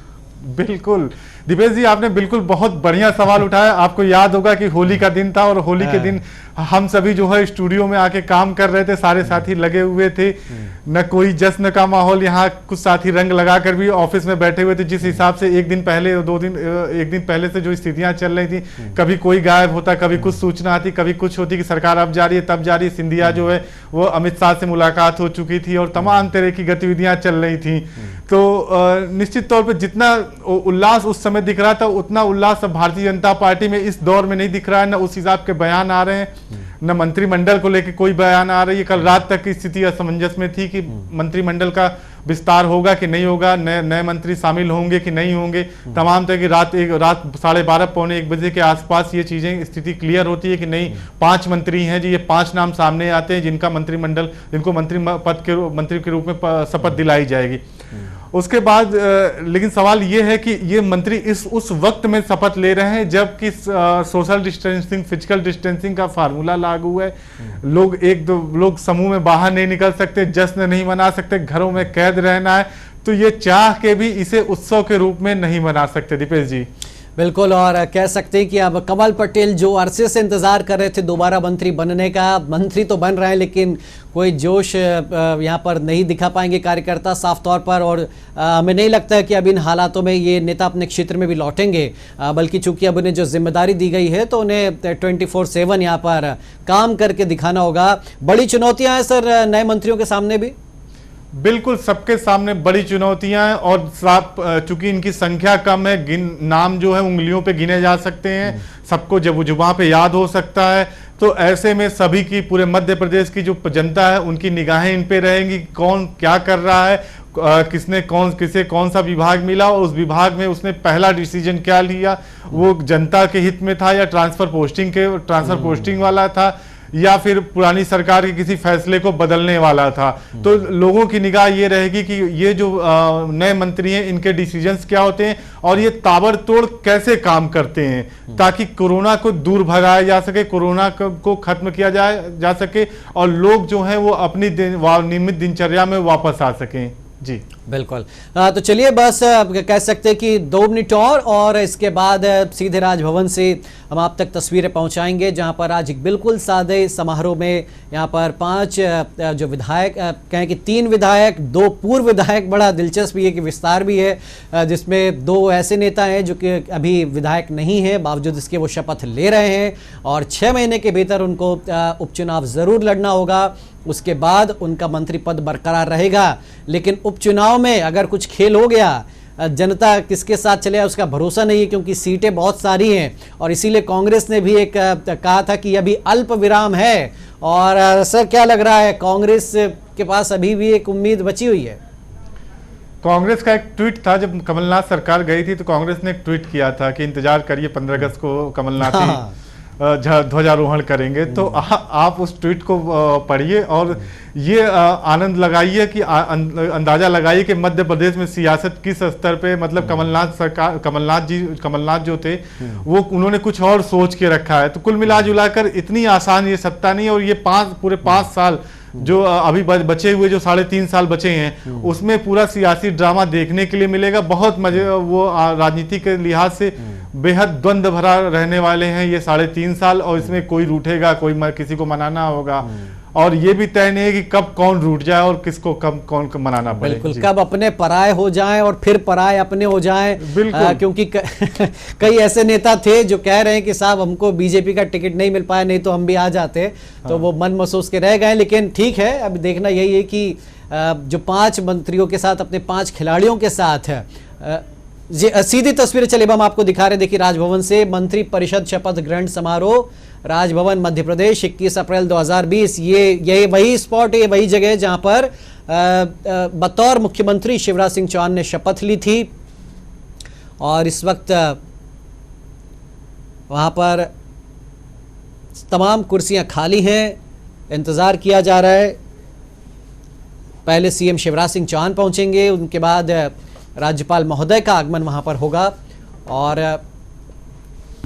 बिल्कुल दीपेश जी, आपने बिल्कुल बहुत बढ़िया सवाल उठाया। आपको याद होगा कि होली का दिन था, और होली के दिन हम सभी जो है स्टूडियो में आके काम कर रहे थे, सारे साथी लगे हुए थे, न कोई जश्न का माहौल, यहाँ कुछ साथी रंग लगाकर भी ऑफिस में बैठे हुए थे। जिस हिसाब से एक दिन पहले से जो स्थितियां चल रही थी, कभी कोई गायब होता, कभी कुछ सूचना आती, कभी कुछ होती कि सरकार अब जा रही है, तब जा रही है। सिंधिया जो है वो अमित शाह से मुलाकात हो चुकी थी, और तमाम तरह की गतिविधियां चल रही थी। तो निश्चित तौर पर जितना उल्लास उस समय दिख रहा था, उतना उल्लास अब भारतीय जनता पार्टी में इस दौर में नहीं दिख रहा है। न उस हिसाब के बयान आ रहे हैं, न मंत्रिमंडल को लेकर कोई बयान आ रही है। कल रात तक की स्थिति असमंजस में थी कि मंत्रिमंडल का विस्तार होगा कि नहीं होगा, नए मंत्री शामिल होंगे कि नहीं होंगे। तमाम तरह की रात 12:30 पौने 1 बजे के आसपास ये चीजें स्थिति क्लियर होती है कि नहीं, 5 मंत्री हैं जी, ये 5 नाम सामने आते हैं जिनको मंत्री के रूप में शपथ दिलाई जाएगी। उसके बाद लेकिन सवाल ये है कि ये मंत्री उस वक्त में शपथ ले रहे हैं जबकि सोशल डिस्टेंसिंग, फिजिकल डिस्टेंसिंग का फार्मूला लागू है। लोग समूह में बाहर नहीं निकल सकते, जश्न नहीं मना सकते, घरों में कैद रहना है। तो ये चाह के भी इसे उत्सव के रूप में नहीं मना सकते। दीपेश जी बिल्कुल, और कह सकते हैं कि अब कमल पटेल जो अरसे से इंतजार कर रहे थे दोबारा मंत्री बनने का, मंत्री तो बन रहे हैं लेकिन कोई जोश यहाँ पर नहीं दिखा पाएंगे कार्यकर्ता साफ तौर पर। और हमें नहीं लगता है कि अब इन हालातों में ये नेता अपने क्षेत्र में भी लौटेंगे, बल्कि चूंकि अब उन्हें जो जिम्मेदारी दी गई है तो उन्हें 24/7 यहाँ पर काम करके दिखाना होगा। बड़ी चुनौतियां हैं सर नए मंत्रियों के सामने भी। बिल्कुल, सबके सामने बड़ी चुनौतियां हैं, और चूंकि इनकी संख्या कम है, नाम जो है उंगलियों पे गिने जा सकते हैं, सबको जुबान पे याद हो सकता है। तो ऐसे में सभी की, पूरे मध्य प्रदेश की जो जनता है उनकी निगाहें इन पे रहेंगी, कौन क्या कर रहा है, किसे कौन सा विभाग मिला, और उस विभाग में उसने पहला डिसीजन क्या लिया, वो जनता के हित में था या ट्रांसफर पोस्टिंग वाला था, या फिर पुरानी सरकार के किसी फैसले को बदलने वाला था। तो लोगों की निगाह ये रहेगी कि ये जो नए मंत्री हैं इनके डिसीजंस क्या होते हैं और ये ताबड़तोड़ कैसे काम करते हैं, ताकि कोरोना को दूर भगाया जा सके, कोरोना को खत्म किया जा सके, और लोग जो हैं वो अपनी नियमित दिनचर्या में वापस आ सकें। जी बिल्कुल, तो चलिए बस कह सकते हैं कि 2 मिनट और इसके बाद सीधे राजभवन से हम आप तक तस्वीरें पहुंचाएंगे, जहां पर आज एक बिल्कुल सादे समारोह में यहां पर 5 जो विधायक, कहें कि 3 विधायक, 2 पूर्व विधायक, बड़ा दिलचस्प भी है कि विस्तार भी है जिसमें 2 ऐसे नेता हैं जो कि अभी विधायक नहीं है, बावजूद इसके वो शपथ ले रहे हैं, और 6 महीने के भीतर उनको उपचुनाव ज़रूर लड़ना होगा। उसके बाद उनका मंत्री पद बरकरार रहेगा, लेकिन उपचुनाव में अगर कुछ खेल हो गया, जनता किसके साथ चले उसका भरोसा नहीं है, क्योंकि सीटें बहुत सारी हैं, और इसीलिए कांग्रेस ने भी एक कहा था कि अभी अल्प विराम है। और सर क्या लग रहा है, कांग्रेस के पास अभी भी एक उम्मीद बची हुई है? कांग्रेस का एक ट्वीट था, जब कमलनाथ सरकार गई थी तो कांग्रेस ने एक ट्वीट किया था कि इंतजार करिए 15 अगस्त को कमलनाथ ध्वजारोहण करेंगे। तो आप उस ट्वीट को पढ़िए और ये आनंद लगाइए कि अंदाजा लगाइए कि मध्य प्रदेश में सियासत किस स्तर पे, मतलब कमलनाथ जो थे वो उन्होंने कुछ और सोच के रखा है। तो कुल मिला जुलाकर इतनी आसान ये सत्ता नहीं है, और ये पूरे 5 साल जो अभी बचे हुए जो 3.5 साल बचे हैं उसमें पूरा सियासी ड्रामा देखने के लिए मिलेगा। बहुत मजे वो राजनीति के लिहाज से बेहद द्वंद्व भरा रहने वाले हैं ये 3.5 साल, और इसमें कोई रूठेगा, कोई किसी को मनाना होगा, और ये भी तय नहीं है कि कब कौन रूठ जाए और किसको कब कौन मनाना पड़े। बिल्कुल, कब अपने पराये हो जाएं और फिर पराये अपने हो जाएं। बिल्कुल। क्योंकि कई ऐसे नेता थे जो कह रहे हैं कि साहब हमको बीजेपी का टिकट नहीं मिल पाया, नहीं तो हम भी आ जाते। तो वो मन महसूस के रह गए। लेकिन ठीक है, अब देखना यही है कि जो 5 मंत्रियों के साथ, अपने 5 खिलाड़ियों के साथ सीधी तस्वीरें चले हम आपको दिखा रहे हैं। देखिए, राजभवन से मंत्री परिषद शपथ ग्रहण समारोह, राजभवन मध्य प्रदेश, 21 अप्रैल 2020। ये वही स्पॉट है, वही जगह जहां पर बतौर मुख्यमंत्री शिवराज सिंह चौहान ने शपथ ली थी। और इस वक्त वहां पर तमाम कुर्सियां खाली हैं, इंतजार किया जा रहा है। पहले सीएम शिवराज सिंह चौहान पहुंचेंगे, उनके बाद राज्यपाल महोदय का आगमन वहां पर होगा। और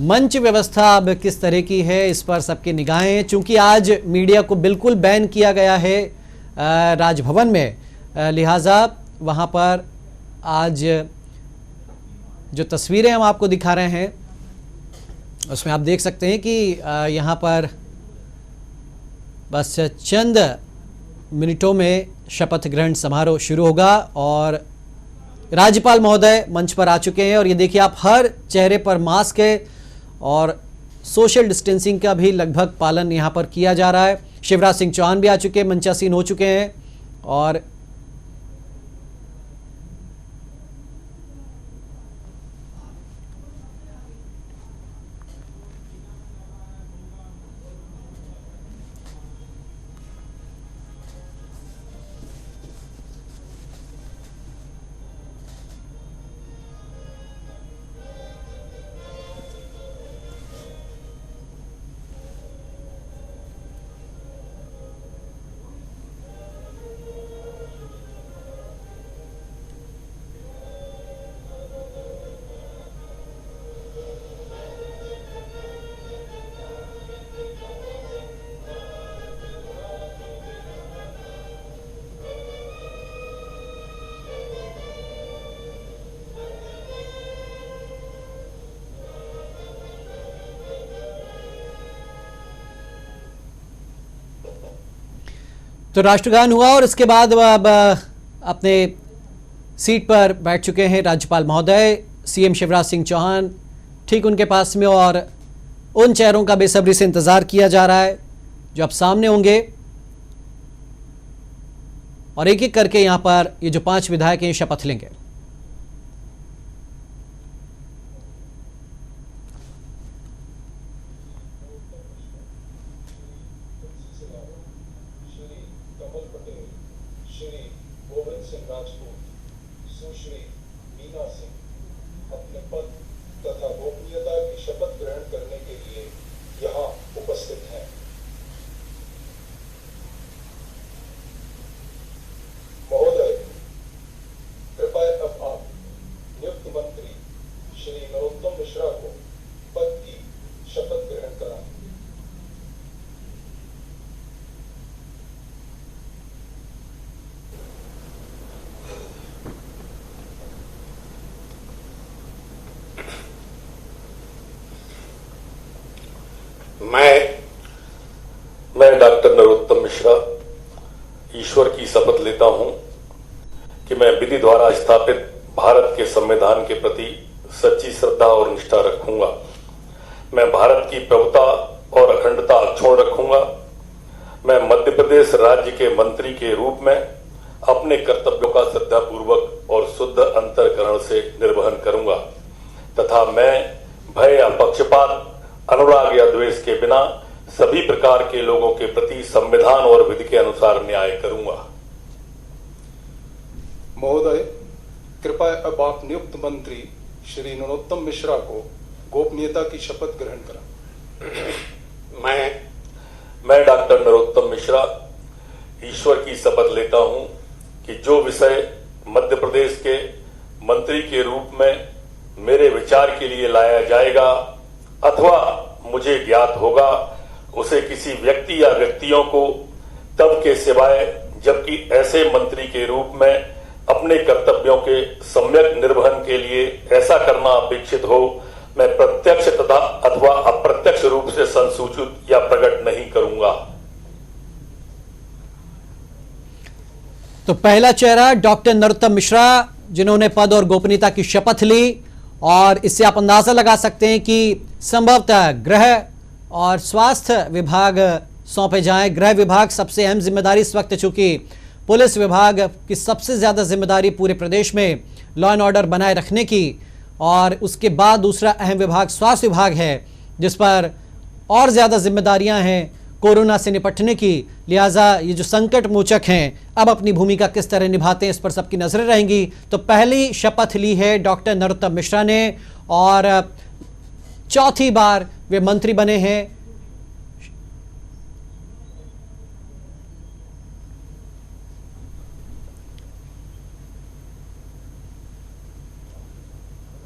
मंच व्यवस्था अब किस तरह की है, इस पर सबकी निगाहें। चूंकि आज मीडिया को बिल्कुल बैन किया गया है राजभवन में, लिहाजा वहां पर आज जो तस्वीरें हम आपको दिखा रहे हैं उसमें आप देख सकते हैं कि यहां पर बस चंद मिनटों में शपथ ग्रहण समारोह शुरू होगा और राज्यपाल महोदय मंच पर आ चुके हैं। और ये देखिए आप, हर चेहरे पर मास्क है और सोशल डिस्टेंसिंग का भी लगभग पालन यहां पर किया जा रहा है। शिवराज सिंह चौहान भी आ चुके हैं, मंचासीन हो चुके हैं। और तो राष्ट्रगान हुआ और इसके बाद अब अपने सीट पर बैठ चुके हैं राज्यपाल महोदय। सीएम शिवराज सिंह चौहान ठीक उनके पास में, और उन चेहरों का बेसब्री से इंतजार किया जा रहा है जो अब सामने होंगे। और एक एक करके यहां पर ये जो 5 विधायक हैं शपथ लेंगे। सुश्री मीना सिंह अपने पद तथा गोपनीयता की शपथ ग्रहण करने के लिए यहाँ उपस्थित हैं। महोदय, कृपया अब आप नियुक्त मंत्री श्री नरोत्तम मिश्रा को पद की शपथ ग्रहण कराएं। मैं डॉक्टर नरोत्तम मिश्रा ईश्वर की शपथ लेता हूं कि मैं विधि द्वारा स्थापित भारत के संविधान के प्रति सच्ची श्रद्धा और निष्ठा रखूंगा। मैं भारत की प्रभुता और अखंडता अक्षुण्ण रखूंगा। मैं मध्य प्रदेश राज्य के मंत्री के रूप में अपने कर्तव्यों का श्रद्धापूर्वक और शुद्ध अंतःकरण से निर्वहन करूंगा तथा मैं भय या पक्षपात, अनुराग या द्वेष के बिना सभी प्रकार के लोगों के प्रति संविधान और विधि के अनुसार न्याय करूंगा। महोदय, कृपया अब आप नियुक्त मंत्री श्री नरोत्तम मिश्रा को गोपनीयता की शपथ ग्रहण कराएं। मैं डॉक्टर नरोत्तम मिश्रा ईश्वर की शपथ लेता हूं कि जो विषय मध्य प्रदेश के मंत्री के रूप में मेरे विचार के लिए लाया जाएगा अथवा मुझे ज्ञात होगा, उसे किसी व्यक्ति या व्यक्तियों को तब के सिवाय, जबकि ऐसे मंत्री के रूप में अपने कर्तव्यों के सम्यक निर्वहन के लिए ऐसा करना अपेक्षित हो, मैं प्रत्यक्ष तथा अथवा अप्रत्यक्ष रूप से संसूचित या प्रकट नहीं करूंगा। तो पहला चेहरा डॉक्टर नरोत्तम मिश्रा, जिन्होंने पद और गोपनीयता की शपथ ली, और इससे आप अंदाजा लगा सकते हैं कि संभवतः गृह और स्वास्थ्य विभाग सौंपे जाएं। गृह विभाग सबसे अहम जिम्मेदारी इस वक्त, चूंकि पुलिस विभाग की सबसे ज्यादा जिम्मेदारी पूरे प्रदेश में लॉ एंड ऑर्डर बनाए रखने की, और उसके बाद दूसरा अहम विभाग स्वास्थ्य विभाग है, जिस पर और ज्यादा जिम्मेदारियां हैं कोरोना से निपटने की। लिहाजा ये जो संकट मोचक हैं, अब अपनी भूमिका किस तरह निभाते हैं, इस पर सबकी नजरें रहेंगी। तो पहली शपथ ली है डॉक्टर नरोत्तम मिश्रा ने, और चौथी बार वे मंत्री बने हैं।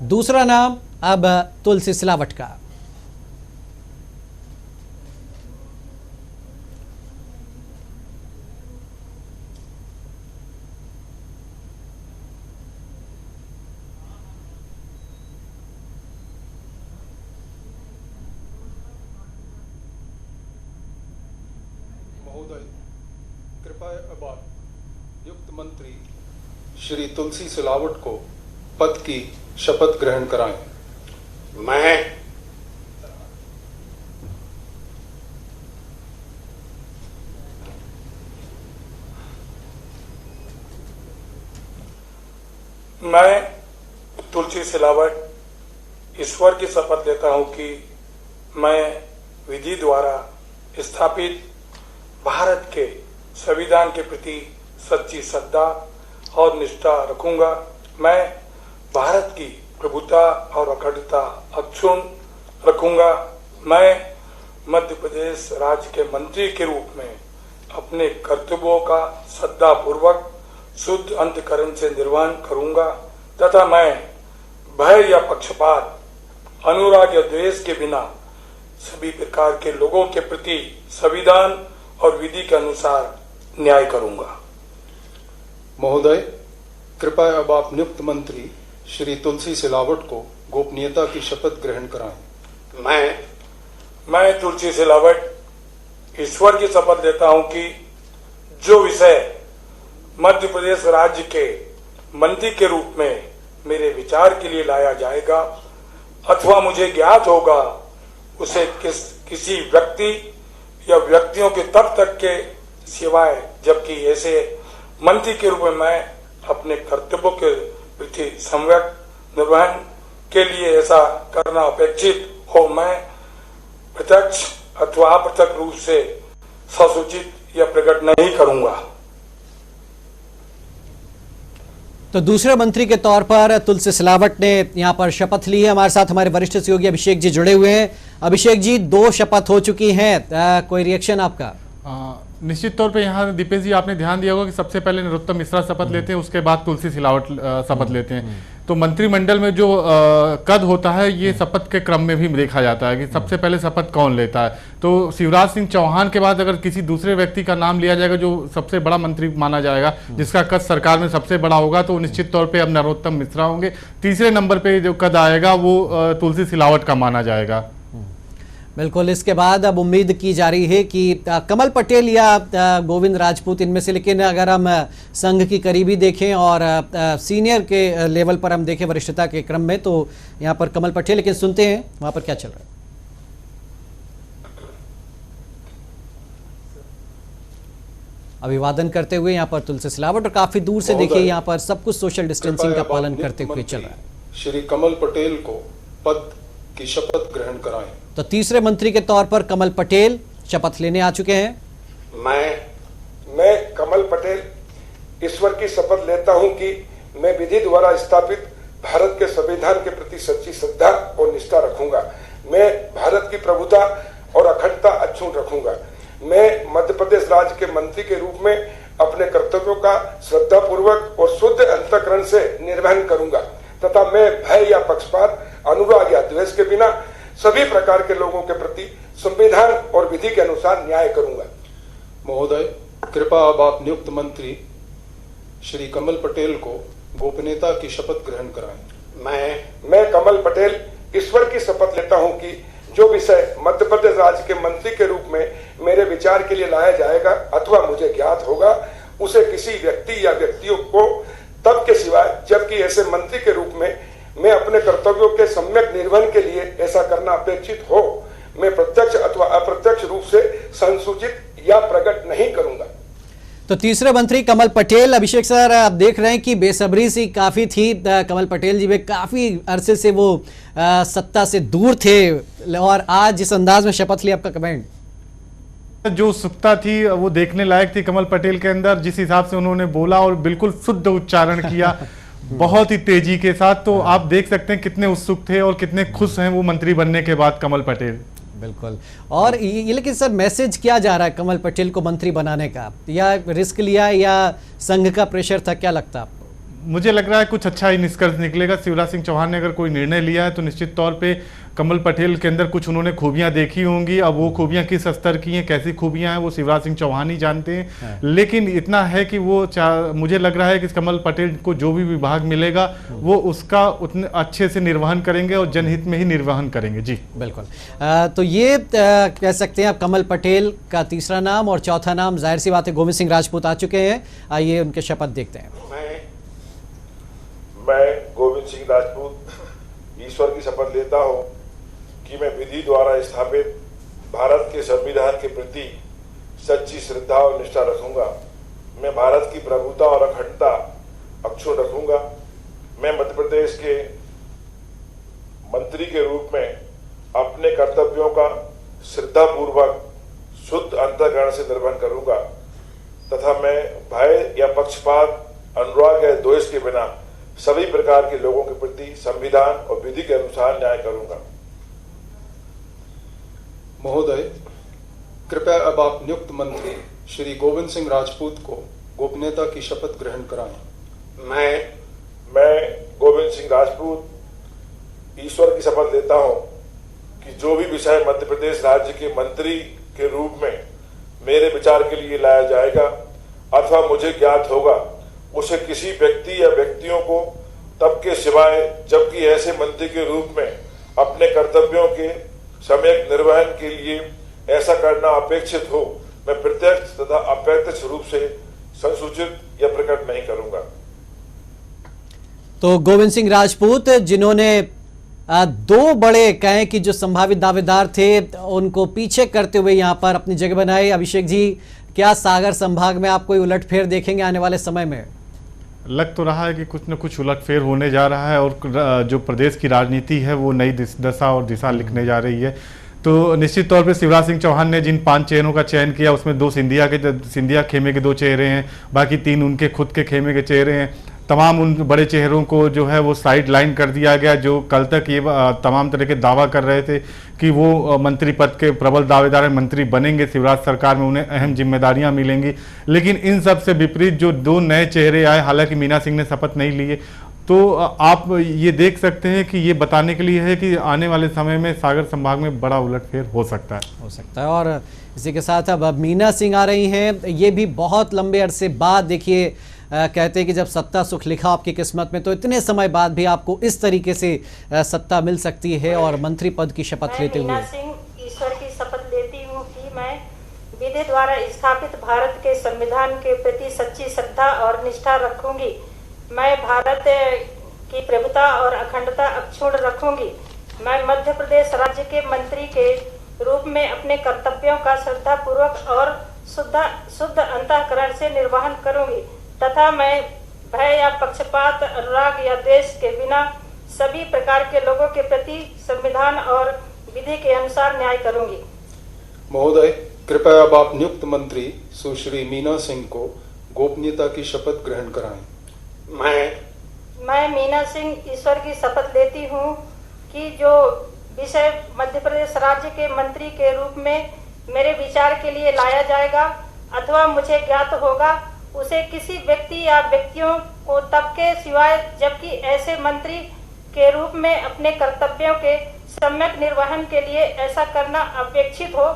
दूसरा नाम अब तुलसी सिलावट का। महोदय, कृपया अब युक्त मंत्री श्री तुलसी सिलावट को पद की शपथ ग्रहण कराएं। मैं तुलसी सिलावट ईश्वर की शपथ लेता हूं कि मैं विधि द्वारा स्थापित भारत के संविधान के प्रति सच्ची श्रद्धा और निष्ठा रखूंगा। मैं भारत की प्रभुता और अखंडता अक्षुण्ण रखूंगा। मैं मध्य प्रदेश राज्य के मंत्री के रूप में अपने कर्तव्यों का श्रद्धापूर्वक शुद्ध अंतःकरण से निर्वहन करूंगा तथा मैं भय या पक्षपात, अनुराग या द्वेष के बिना सभी प्रकार के लोगों के प्रति संविधान और विधि के अनुसार न्याय करूंगा। महोदय, कृपया अब आप नियुक्त मंत्री श्री तुलसी सिलावट को गोपनीयता की शपथ ग्रहण कराएं। मैं तुलसी सिलावट ईश्वर की शपथ लेता हूं कि जो विषय मध्य प्रदेश राज्य के मंत्री के रूप में मेरे विचार के लिए लाया जाएगा अथवा मुझे ज्ञात होगा, उसे किसी व्यक्ति या व्यक्तियों के तब तक के सिवाय, जबकि ऐसे मंत्री के रूप में मैं अपने कर्तव्यों के प्रति सम्यक निर्वहन के लिए ऐसा करना अपेक्षित हो, मैं प्रत्यक्ष अथवा अप्रत्यक्ष रूप से ससूचित या प्रकट नहीं करूंगा। तो दूसरे मंत्री के तौर पर तुलसी सिलावट ने यहां पर शपथ ली है। हमारे साथ हमारे वरिष्ठ सहयोगी अभिषेक जी जुड़े हुए हैं। अभिषेक जी, 2 शपथ हो चुकी हैं, कोई रिएक्शन आपका? निश्चित तौर पे यहाँ दीपेश जी आपने ध्यान दिया होगा कि सबसे पहले नरोत्तम मिश्रा शपथ लेते हैं, उसके बाद तुलसी सिलावट शपथ लेते हैं। तो मंत्रिमंडल में जो कद होता है, ये शपथ के क्रम में भी देखा जाता है कि सबसे पहले शपथ कौन लेता है। तो शिवराज सिंह चौहान के बाद अगर किसी दूसरे व्यक्ति का नाम लिया जाएगा जो सबसे बड़ा मंत्री माना जाएगा, जिसका कद सरकार में सबसे बड़ा होगा, तो निश्चित तौर पर अब नरोत्तम मिश्रा होंगे। तीसरे नंबर पर जो कद आएगा वो तुलसी सिलावट का माना जाएगा। बिल्कुल, इसके बाद अब उम्मीद की जा रही है कि कमल पटेल या गोविंद राजपूत इनमें से, लेकिन अगर हम संघ की करीबी देखें और सीनियर के लेवल पर हम देखें वरिष्ठता के क्रम में, तो यहाँ पर कमल पटेल। लेकिन सुनते हैं वहां पर क्या चल रहा है। अभिवादन करते हुए यहाँ पर तुलसी सिलावट, और काफी दूर से देखिए यहाँ पर सब कुछ सोशल डिस्टेंसिंग का पालन करते हुए चल रहा है। श्री कमल पटेल को पद की शपथ ग्रहण कराएं। तो तीसरे मंत्री के तौर पर कमल पटेल शपथ लेने आ चुके हैं। मैं कमल पटेल ईश्वर की शपथ लेता हूं कि मैं विधि द्वारा स्थापित भारत के संविधान के प्रति सच्ची श्रद्धा और निष्ठा रखूंगा। मैं भारत की प्रभुता और अखंडता अक्षुण्ण रखूंगा। मैं मध्य प्रदेश राज्य के मंत्री के रूप में अपने कर्तव्यों का श्रद्धापूर्वक और शुद्ध अंतःकरण से निर्वहन करूंगा तथा मैं भय या पक्षपात, अनुराग या द्वेष के बिना सभी प्रकार के लोगों के प्रति संविधान और विधि के अनुसार न्याय करूंगा। महोदय, कृपया अब आप नियुक्त मंत्री श्री कमल पटेल को गोपनीयता की शपथ ग्रहण कराएं। मैं कमल पटेल ईश्वर की शपथ लेता हूं कि जो विषय मध्य प्रदेश राज्य के मंत्री के रूप में मेरे विचार के लिए लाया जाएगा अथवा मुझे ज्ञात होगा, उसे किसी व्यक्ति या व्यक्तियों को तब के सिवाय जबकि ऐसे मंत्री के रूप में मैं अपने कर्तव्यों के सम्यक निर्वहन के लिए ऐसा करना अपेक्षित हो, मैं प्रत्यक्ष अथवा अप्रत्यक्ष रूप से संसूचित या प्रकट नहीं करूंगा। तो तीसरे मंत्री कमल पटेल। अभिषेक सर, आप देख रहे हैं कि बेसब्री सी काफी थी, कमल पटेल जी में काफी अरसे से वो सत्ता से दूर थे और आज जिस अंदाज में शपथ ली, आपका कमेंट? जो उत्सुकता थी वो देखने लायक थी कमल पटेल के अंदर, जिस हिसाब से उन्होंने बोला और बिल्कुल शुद्ध उच्चारण किया बहुत ही तेजी के साथ। तो आप देख सकते हैं कितने उत्सुक थे और कितने खुश हैं वो मंत्री बनने के बाद कमल पटेल। बिल्कुल। और ये लेकिन सर मैसेज क्या जा रहा है कमल पटेल को मंत्री बनाने का, या रिस्क लिया या संघ का प्रेशर था, क्या लगता है आपको? मुझे लग रहा है कुछ अच्छा ही निष्कर्ष निकलेगा। शिवराज सिंह चौहान ने अगर कोई निर्णय लिया है तो निश्चित तौर पे कमल पटेल के अंदर कुछ उन्होंने खूबियां देखी होंगी। अब वो खूबियां किस स्तर की हैं, कैसी खूबियां हैं, वो शिवराज सिंह चौहान ही जानते हैं। लेकिन इतना है कि वो मुझे लग रहा है कि कमल पटेल को जो भी विभाग मिलेगा वो उसका उतने अच्छे से निर्वहन करेंगे और जनहित में ही निर्वहन करेंगे। जी बिल्कुल। तो ये कह सकते हैं आप कमल पटेल का तीसरा नाम, और चौथा नाम जाहिर सी बात है गोविंद सिंह राजपूत आ चुके हैं। आइए उनके शपथ देखते हैं। मैं गोविंद सिंह राजपूत ईश्वर की शपथ लेता हूं कि मैं विधि द्वारा स्थापित भारत के संविधान के प्रति सच्ची श्रद्धा और निष्ठा रखूंगा। मैं भारत की प्रभुता और अखंडता अक्षुण्ण रखूंगा। मैं मध्य प्रदेश के मंत्री के रूप में अपने कर्तव्यों का श्रद्धापूर्वक शुद्ध अंतःकरण से निर्वहन करूंगा तथा मैं भय या पक्षपात, अनुराग या द्वेष के बिना सभी प्रकार के लोगों के प्रति संविधान और विधि के अनुसार न्याय करूंगा। महोदय, कृपया अब आप नियुक्त मंत्री श्री गोविंद सिंह राजपूत को गोपनीयता की शपथ ग्रहण कराएं। मैं गोविंद सिंह राजपूत ईश्वर की शपथ लेता हूं कि जो भी विषय मध्य प्रदेश राज्य के मंत्री के रूप में मेरे विचार के लिए लाया जाएगा अथवा मुझे ज्ञात होगा, उसे किसी व्यक्ति या व्यक्तियों को तब के सिवाय जबकि ऐसे मंत्री के रूप में अपने कर्तव्यों के सम्यक निर्वहन के लिए ऐसा करना अपेक्षित हो, मैं प्रत्यक्ष तथा अप्रत्यक्ष रूप से संसूचित या प्रकट नहीं करूंगा। तो गोविंद सिंह राजपूत, जिन्होंने दो बड़े कहें कि जो संभावित दावेदार थे उनको पीछे करते हुए यहां पर अपनी जगह बनाई। अभिषेक जी, क्या सागर संभाग में आप कोई उलटफेर देखेंगे आने वाले समय में? लग तो रहा है कि कुछ न कुछ उलटफेर होने जा रहा है और जो प्रदेश की राजनीति है वो नई दशा और दिशा लिखने जा रही है। तो निश्चित तौर पे शिवराज सिंह चौहान ने जिन 5 चेहरों का चयन किया उसमें 2 सिंधिया खेमे के 2 चेहरे हैं, बाकी 3 उनके खुद के खेमे के चेहरे हैं। तमाम उन बड़े चेहरों को जो है वो साइड लाइन कर दिया गया, जो कल तक ये तमाम तरह के दावा कर रहे थे कि वो मंत्री पद के प्रबल दावेदार मंत्री बनेंगे, शिवराज सरकार में उन्हें अहम जिम्मेदारियां मिलेंगी। लेकिन इन सब से विपरीत जो 2 नए चेहरे आए, हालांकि मीना सिंह ने शपथ नहीं लिए, तो आप ये देख सकते हैं कि ये बताने के लिए है कि आने वाले समय में सागर संभाग में बड़ा उलटफेर हो सकता है। और इसी के साथ अब मीना सिंह आ रही हैं। ये भी बहुत लंबे अरसे बाद, देखिए कहते हैं कि जब सत्ता सुख लिखा आपकी किस्मत में, तो इतने समय बाद भी आपको इस तरीके से सत्ता मिल सकती है और मंत्री पद की शपथ लेते हुए। मीना सिंह ईश्वर की शपथ लेती हूँ कि मैं विधि द्वारा स्थापित भारत के संविधान के प्रति सच्ची श्रद्धा और निष्ठा रखूंगी। मैं भारत की प्रभुता और अखंडता अक्षुण्ण रखूंगी। मैं मध्य प्रदेश राज्य के मंत्री के रूप में अपने कर्तव्यों का श्रद्धापूर्वक और शुद्ध अंतःकरण से निर्वहन करूंगी तथा मैं भय या पक्षपात, अनुराग या द्वेष के बिना सभी प्रकार के लोगों के प्रति संविधान और विधि के अनुसार न्याय करूंगी। महोदय, कृपया अब आप नियुक्त मंत्री सुश्री मीना सिंह को गोपनीयता की शपथ ग्रहण कराएं। मैं मीना सिंह ईश्वर की शपथ लेती हूँ कि जो विषय मध्य प्रदेश राज्य के मंत्री के रूप में मेरे विचार के लिए लाया जाएगा अथवा मुझे ज्ञात होगा, उसे किसी व्यक्ति या व्यक्तियों को तब के सिवाय जबकि ऐसे मंत्री के रूप में अपने कर्तव्यों के सम्यक निर्वहन के लिए ऐसा करना अपेक्षित हो,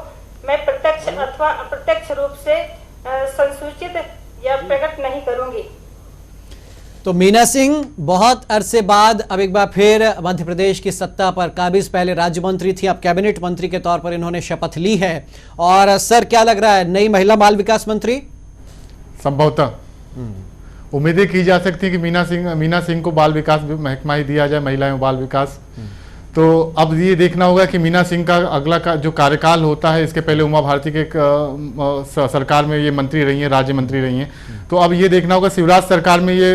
मैं प्रत्यक्ष अथवा अप्रत्यक्ष रूप से संसूचित या प्रकट नहीं करूंगी। तो मीना सिंह बहुत अरसे बाद अब एक बार फिर मध्य प्रदेश की सत्ता पर काबिज, पहले राज्य मंत्री थी, अब कैबिनेट मंत्री के तौर पर इन्होंने शपथ ली है। और सर क्या लग रहा है, नई महिला बाल विकास मंत्री? संभवतः उम्मीदें की जा सकती है कि मीना सिंह को बाल विकास महकमा ही दिया जाए, महिला एवं बाल विकास। तो अब ये देखना होगा कि मीना सिंह का अगला जो कार्यकाल होता है, इसके पहले उमा भारती के सरकार में ये मंत्री रही हैं, राज्य मंत्री रही हैं। तो अब ये देखना होगा शिवराज सरकार में ये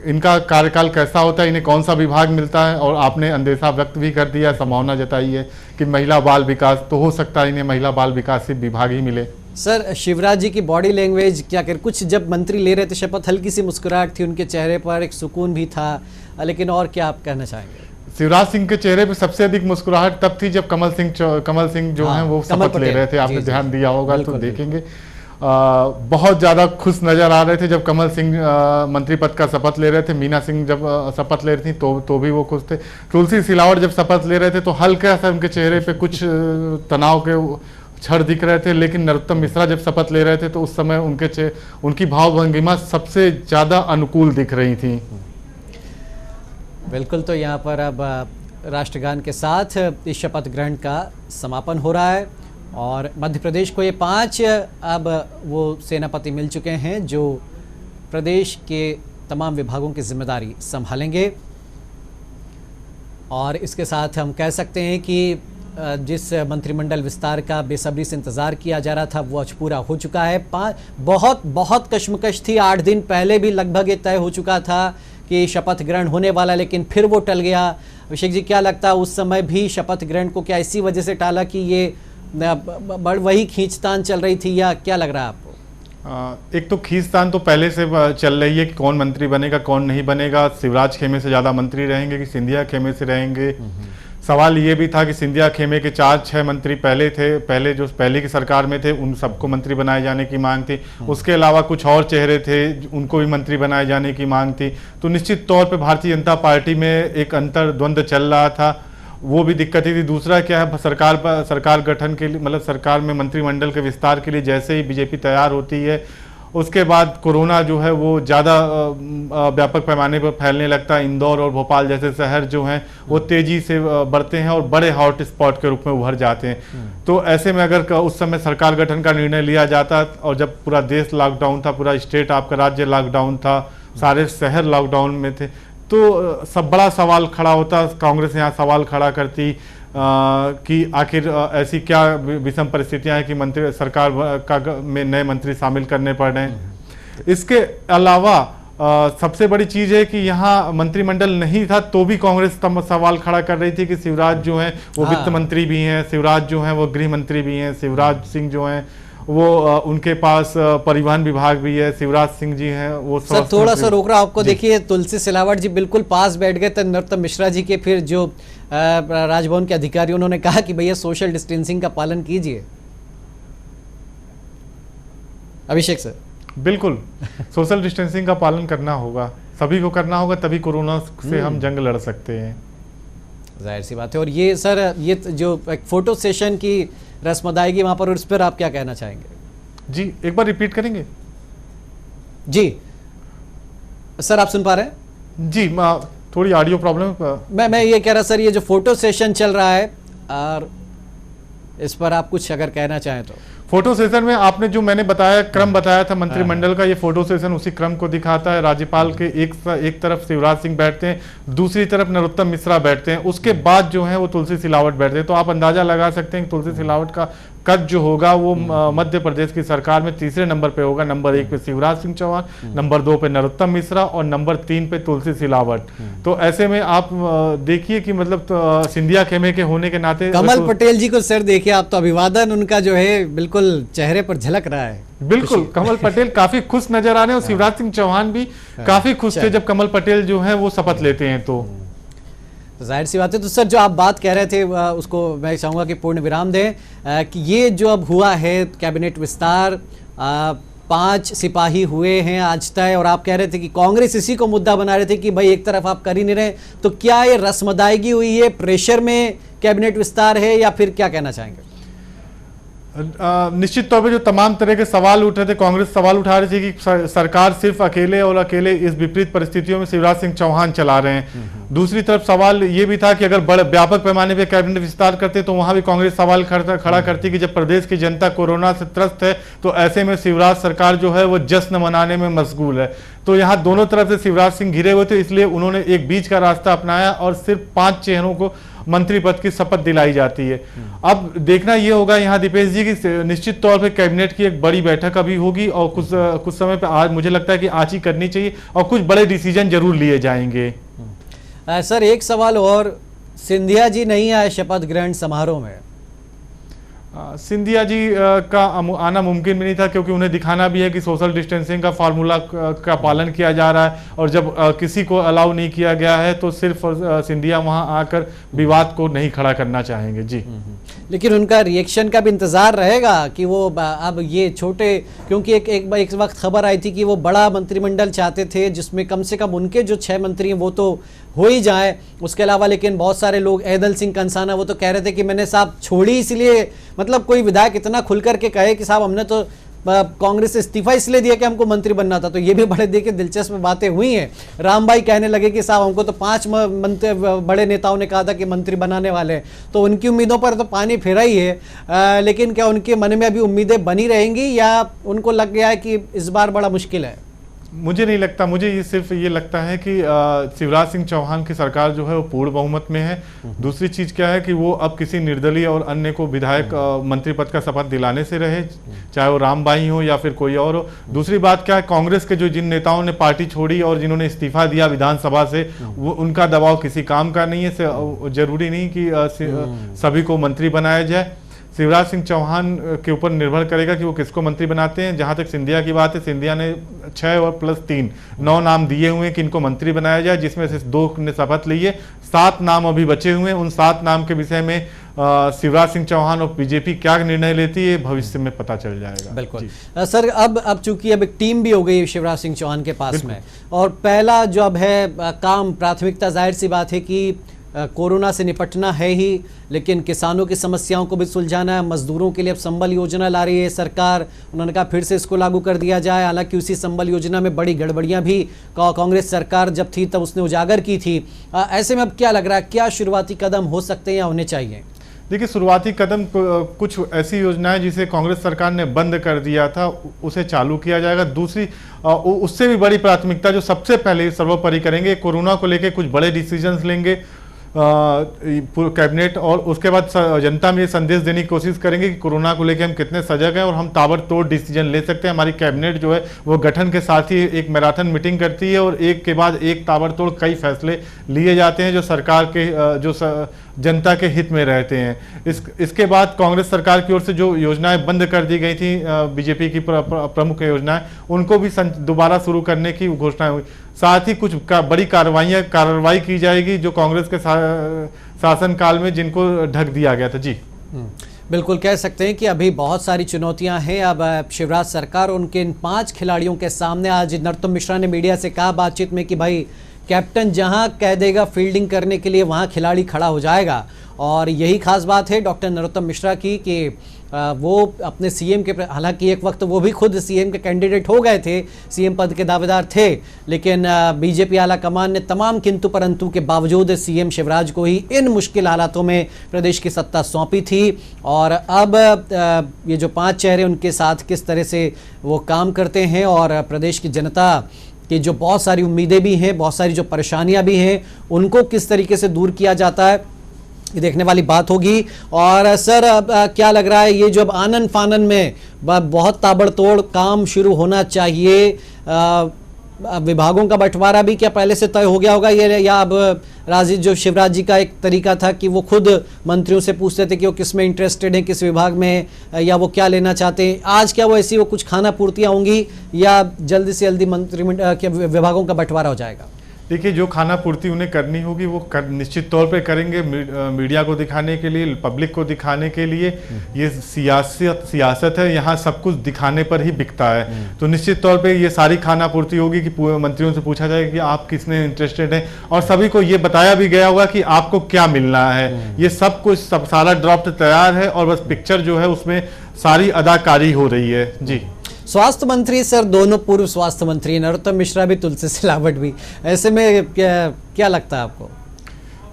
इनका कार्यकाल कैसा होता है, इन्हें कौन सा विभाग मिलता है। और आपने अंदेशा व्यक्त भी कर दिया, संभावना जताई है कि महिला बाल विकास, तो हो सकता है इन्हें महिला बाल विकास से विभाग ही मिले। सर शिवराज जी की बॉडी लैंग्वेज क्या कर, कुछ जब मंत्री ले रहे थे शपथ, हल्की सी मुस्कुराहट थी उनके चेहरे पर, एक सुकून भी था, लेकिन और क्या आप कहना चाहेंगे? शिवराज सिंह के चेहरे पे सबसे अधिक मुस्कुराहट तब थी जब कमल सिंह जो हैं वो शपथ ले रहे थे। आपने ध्यान दिया होगा तो देखेंगे बहुत ज्यादा खुश नजर आ रहे थे जब कमल सिंह मंत्री पद का शपथ ले रहे थे। मीना सिंह जब शपथ ले रही थी तो भी वो खुश थे। तुलसी सिलावट जब शपथ ले रहे थे तो हल्का सा उनके चेहरे पे कुछ तनाव के क्षण दिख रहे थे, लेकिन नरोत्तम मिश्रा जब शपथ ले रहे थे तो उस समय उनकी भावभंगिमा सबसे ज्यादा अनुकूल दिख रही थी। बिल्कुल, तो यहाँ पर अब राष्ट्रगान के साथ इस शपथ ग्रहण का समापन हो रहा है और मध्य प्रदेश को ये 5 अब वो सेनापति मिल चुके हैं जो प्रदेश के तमाम विभागों की जिम्मेदारी संभालेंगे। और इसके साथ हम कह सकते हैं कि जिस मंत्रिमंडल विस्तार का बेसब्री से इंतज़ार किया जा रहा था वो आज पूरा हो चुका है। बहुत कश्मकश थी, 8 दिन पहले भी लगभग ये तय हो चुका था कि शपथ ग्रहण होने वाला, लेकिन फिर वो टल गया। अभिषेक जी क्या लगता है उस समय भी शपथ ग्रहण को क्या इसी वजह से टाला कि ये वही खींचतान चल रही थी, या क्या लग रहा है आपको? एक तो खींचतान तो पहले से चल रही है कि कौन मंत्री बनेगा कौन नहीं बनेगा, शिवराज खेमे से ज़्यादा मंत्री रहेंगे कि सिंधिया खेमे से रहेंगे। सवाल ये भी था कि सिंधिया खेमे के 4-6 मंत्री पहले की सरकार में थे, उन सबको मंत्री बनाए जाने की मांग थी। उसके अलावा कुछ और चेहरे थे उनको भी मंत्री बनाए जाने की मांग थी। तो निश्चित तौर पे भारतीय जनता पार्टी में एक अंतर्द्वंद चल रहा था, वो भी दिक्कत ही थी। दूसरा क्या है, सरकार गठन के लिए, मतलब सरकार में मंत्रिमंडल के विस्तार के लिए जैसे ही बीजेपी तैयार होती है उसके बाद कोरोना जो है वो ज़्यादा व्यापक पैमाने पर फैलने लगता है। इंदौर और भोपाल जैसे शहर जो हैं वो तेज़ी से बढ़ते हैं और बड़े हॉट स्पॉट के रूप में उभर जाते हैं। तो ऐसे में अगर उस समय सरकार गठन का निर्णय लिया जाता और जब पूरा देश लॉकडाउन था, पूरा स्टेट आपका राज्य लॉकडाउन था, सारे शहर लॉकडाउन में थे, तो सब बड़ा सवाल खड़ा होता। कांग्रेस यहाँ सवाल खड़ा करती कि आखिर ऐसी क्या विषम परिस्थितियां हैं कि सरकार में नए मंत्री शामिल करने पड़ रहे हैं। इसके अलावा सबसे बड़ी चीज है कि यहाँ मंत्रिमंडल नहीं था तो भी कांग्रेस सवाल खड़ा कर रही थी कि शिवराज जो हैं वो वित्त मंत्री भी हैं, शिवराज जो हैं वो गृह मंत्री भी हैं, शिवराज सिंह जो हैं वो उनके पास परिवहन विभाग भी है, शिवराज सिंह जी हैं वो। सर थोड़ा सा रोक रहा हूं आपको, देखिए तुलसी सिलावट जी बिल्कुल पास बैठ गए थे नरोत्तम मिश्रा जी के। फिर जो राजभवन के अधिकारी उन्होंने कहा कि भैया सोशल डिस्टेंसिंग का पालन कीजिए। अभिषेक सर बिल्कुल सोशल डिस्टेंसिंग का पालन करना होगा, सभी को करना होगा, तभी कोरोना से हम जंग लड़ सकते हैं। जाहिर सी बात है। और ये सर ये जो एक फोटो सेशन की रस्म अदायगी वहां पर, उस पर आप क्या कहना चाहेंगे? जी एक बार रिपीट करेंगे? जी सर आप सुन पा रहे हैं? जी थोड़ी ऑडियो प्रॉब्लम। मैं ये कह रहा सर, ये जो फोटो सेशन चल रहा है और इस पर आप कुछ अगर कहना चाहें तो। फोटो सेशन में आपने जो मैंने बताया क्रम बताया था मंत्रिमंडल का, ये फोटो सेशन उसी क्रम को दिखाता है। राज्यपाल के एक तरफ शिवराज सिंह बैठते हैं, दूसरी तरफ नरोत्तम मिश्रा बैठते हैं, उसके बाद जो है वो तुलसी सिलावट बैठते हैं। तो आप अंदाजा लगा सकते हैं कि तुलसी सिलावट का कद जो होगा वो मध्य प्रदेश की सरकार में तीसरे नंबर पे होगा। नंबर 1 पे शिवराज सिंह चौहान, नंबर 2 पे नरोत्तम मिश्रा और नंबर 3 पे तुलसी सिलावट। तो ऐसे में आप देखिए कि मतलब सिंधिया खेमे के होने के नाते कमल पटेल जी को सर देखिए आप, तो अभिवादन उनका जो है बिल्कुल चेहरे पर झलक रहा है। बिल्कुल कमल पटेल काफी खुश नजर आ रहे हैं और शिवराज सिंह चौहान भी काफी खुश थे जब कमल पटेल जो है वो शपथ लेते हैं। तो जाहिर सी बात है। तो सर जो आप बात कह रहे थे उसको मैं चाहूंगा कि पूर्ण विराम दें कि ये जो अब हुआ है कैबिनेट विस्तार, 5 सिपाही हुए हैं आज तय, और आप कह रहे थे कि कांग्रेस इसी को मुद्दा बना रहे थे कि भाई एक तरफ आप कर ही नहीं रहे, तो क्या ये रस्म अदायगी हुई है, प्रेशर में कैबिनेट विस्तार है, या फिर क्या कहना चाहेंगे? निश्चित तौर पे जो तमाम तरह के सवाल उठ रहे थे, कांग्रेस सवाल उठा रही थी कि सरकार सिर्फ अकेले और अकेले इस विपरीत परिस्थितियों में शिवराज सिंह चौहान चला रहे हैं। दूसरी तरफ सवाल ये भी था कि अगर बड़े व्यापक पैमाने पे कैबिनेट विस्तार करते तो वहां भी कांग्रेस सवाल खड़ा करती कि जब प्रदेश की जनता कोरोना से त्रस्त है तो ऐसे में शिवराज सरकार जो है वो जश्न मनाने में मशगूल है। तो यहाँ दोनों तरफ से शिवराज सिंह घिरे हुए थे, इसलिए उन्होंने एक बीच का रास्ता अपनाया और सिर्फ 5 चेहरों को मंत्री पद की शपथ दिलाई जाती है। अब देखना यह होगा यहाँ दीपेश जी की निश्चित तौर पे कैबिनेट की एक बड़ी बैठक अभी होगी और कुछ समय पे आज मुझे लगता है कि आज ही करनी चाहिए और कुछ बड़े डिसीजन जरूर लिए जाएंगे। सर एक सवाल और, सिंधिया जी नहीं आए शपथ ग्रहण समारोह में। सिंधिया जी का आना मुमकिन भी नहीं था क्योंकि उन्हें दिखाना भी है कि सोशल डिस्टेंसिंग का फार्मूला का पालन किया जा रहा है और जब किसी को अलाउ नहीं किया गया है तो सिर्फ सिंधिया वहां आकर विवाद को नहीं खड़ा करना चाहेंगे। जी लेकिन उनका रिएक्शन का भी इंतजार रहेगा कि वो अब ये छोटे, क्योंकि एक वक्त खबर आई थी कि वो बड़ा मंत्रिमंडल चाहते थे जिसमें कम से कम उनके जो 6 मंत्री हैं वो तो हो ही जाए, उसके अलावा लेकिन बहुत सारे लोग, ऐदल सिंह कंसाना वो तो कह रहे थे कि मैंने साहब छोड़ी इसलिए, मतलब कोई विधायक इतना खुल करके कहे कि साहब हमने तो कांग्रेस से इस्तीफा इसलिए दिया कि हमको मंत्री बनना था। तो ये भी बड़े देखिए दिलचस्प बातें हुई हैं। राम भाई कहने लगे कि साहब हमको तो 5 मंत्री बड़े नेताओं ने कहा था कि मंत्री बनाने वाले हैं, तो उनकी उम्मीदों पर तो पानी फिरा ही है। लेकिन क्या उनके मन में अभी उम्मीदें बनी रहेंगी या उनको लग गया है कि इस बार बड़ा मुश्किल है? मुझे नहीं लगता, मुझे ये सिर्फ ये लगता है कि शिवराज सिंह चौहान की सरकार जो है वो पूर्ण बहुमत में है। दूसरी चीज क्या है कि वो अब किसी निर्दलीय और अन्य को विधायक मंत्री पद का शपथ दिलाने से रहे, चाहे वो रामबाई हो या फिर कोई और हो। दूसरी बात क्या है, कांग्रेस के जो जिन नेताओं ने पार्टी छोड़ी और जिन्होंने इस्तीफा दिया विधानसभा से, वो उनका दबाव किसी काम का नहीं है। जरूरी नहीं कि सभी को मंत्री बनाया जाए। शिवराज सिंह चौहान के ऊपर निर्भर करेगा कि वो किसको मंत्री बनाते हैं। जहां तक सिंधिया की बात है, सिंधिया ने 6 और प्लस 3 9 नाम दिए हुए हैं कि इनको मंत्री बनाया जाए, जिसमें से 2 ने शपथ ली है। 7 नाम अभी बचे हुए हैं। उन 7 नाम के विषय में शिवराज सिंह चौहान और बीजेपी क्या निर्णय लेती है भविष्य में पता चल जाएगा। बिल्कुल सर, अब चूंकि अब एक टीम भी हो गई शिवराज सिंह चौहान के पास में, और पहला जो अब है काम, प्राथमिकता जाहिर सी बात है कि कोरोना से निपटना है ही, लेकिन किसानों की समस्याओं को भी सुलझाना है। मजदूरों के लिए अब संबल योजना ला रही है सरकार, उन्होंने कहा फिर से इसको लागू कर दिया जाए। हालांकि उसी संबल योजना में बड़ी गड़बड़ियां भी कांग्रेस सरकार जब थी तब उसने उजागर की थी। ऐसे में अब क्या लग रहा है, क्या शुरुआती कदम हो सकते हैं या होने चाहिए? देखिए, शुरुआती कदम कुछ ऐसी योजनाएं जिसे कांग्रेस सरकार ने बंद कर दिया था उसे चालू किया जाएगा। दूसरी उससे भी बड़ी प्राथमिकता जो सबसे पहले सर्वोपरि करेंगे, कोरोना को लेकर कुछ बड़े डिसीजंस लेंगे कैबिनेट, और उसके बाद जनता में ये संदेश देने की कोशिश करेंगे कि कोरोना को लेकर हम कितने सजग हैं और हम ताबड़तोड़ डिसीजन ले सकते हैं। हमारी कैबिनेट जो है वो गठन के साथ ही एक मैराथन मीटिंग करती है और एक के बाद एक ताबड़तोड़ कई फैसले लिए जाते हैं जो सरकार के जो जनता के हित में रहते हैं। इसके बाद कांग्रेस सरकार की ओर से जो योजनाएं बंद कर दी गई थी, बीजेपी की प्रमुख योजनाएं, उनको भी दोबारा शुरू करने की घोषणा हुई। साथ ही कुछ बड़ी कार्रवाई की जाएगी जो कांग्रेस के शासनकाल में जिनको ढक दिया गया था। जी बिल्कुल, कह सकते हैं कि अभी बहुत सारी चुनौतियां हैं। अब शिवराज सरकार उनके इन 5 खिलाड़ियों के सामने, आज नरोत्तम मिश्रा ने मीडिया से कहा बातचीत में कि भाई कैप्टन जहां कह देगा फील्डिंग करने के लिए वहां खिलाड़ी खड़ा हो जाएगा, और यही खास बात है डॉक्टर नरोत्तम मिश्रा की कि वो अपने सीएम के, हालांकि एक वक्त वो भी खुद सीएम के कैंडिडेट हो गए थे, सीएम पद के दावेदार थे, लेकिन बीजेपी आला कमान ने तमाम किंतु परंतु के बावजूद सीएम शिवराज को ही इन मुश्किल हालातों में प्रदेश की सत्ता सौंपी थी। और अब ये जो 5 चेहरे उनके साथ किस तरह से वो काम करते हैं और प्रदेश की जनता कि जो बहुत सारी उम्मीदें भी हैं, बहुत सारी जो परेशानियां भी हैं, उनको किस तरीके से दूर किया जाता है, ये देखने वाली बात होगी। और सर क्या लग रहा है, ये जो अब आनन फानन में बहुत ताबड़तोड़ काम शुरू होना चाहिए, विभागों का बंटवारा भी क्या पहले से तय हो गया होगा ये, या अब राजीव जो शिवराज जी का एक तरीका था कि वो खुद मंत्रियों से पूछते थे कि वो किस में इंटरेस्टेड हैं, किस विभाग में, या वो क्या लेना चाहते हैं, आज क्या वो ऐसी वो कुछ खाना पूर्तियाँ होंगी या जल्दी से जल्दी मंत्रिमंडल के विभागों का बंटवारा हो जाएगा? देखिए, जो खाना पूर्ति उन्हें करनी होगी वो निश्चित तौर पे करेंगे, मीडिया को दिखाने के लिए, पब्लिक को दिखाने के लिए। ये सियासत है, यहाँ सब कुछ दिखाने पर ही बिकता है। तो निश्चित तौर पे ये सारी खाना पूर्ति होगी कि मंत्रियों से पूछा जाएगा कि आप किसमें इंटरेस्टेड हैं, और सभी को ये बताया भी गया होगा कि आपको क्या मिलना है। ये सब कुछ सारा ड्राफ्ट तैयार है और बस पिक्चर जो है उसमें सारी अदाकारी हो रही है। जी, स्वास्थ्य मंत्री सर, दोनों पूर्व स्वास्थ्य मंत्री, नरोत्तम मिश्रा भी, तुलसी सिलावट भी, ऐसे में क्या लगता है आपको?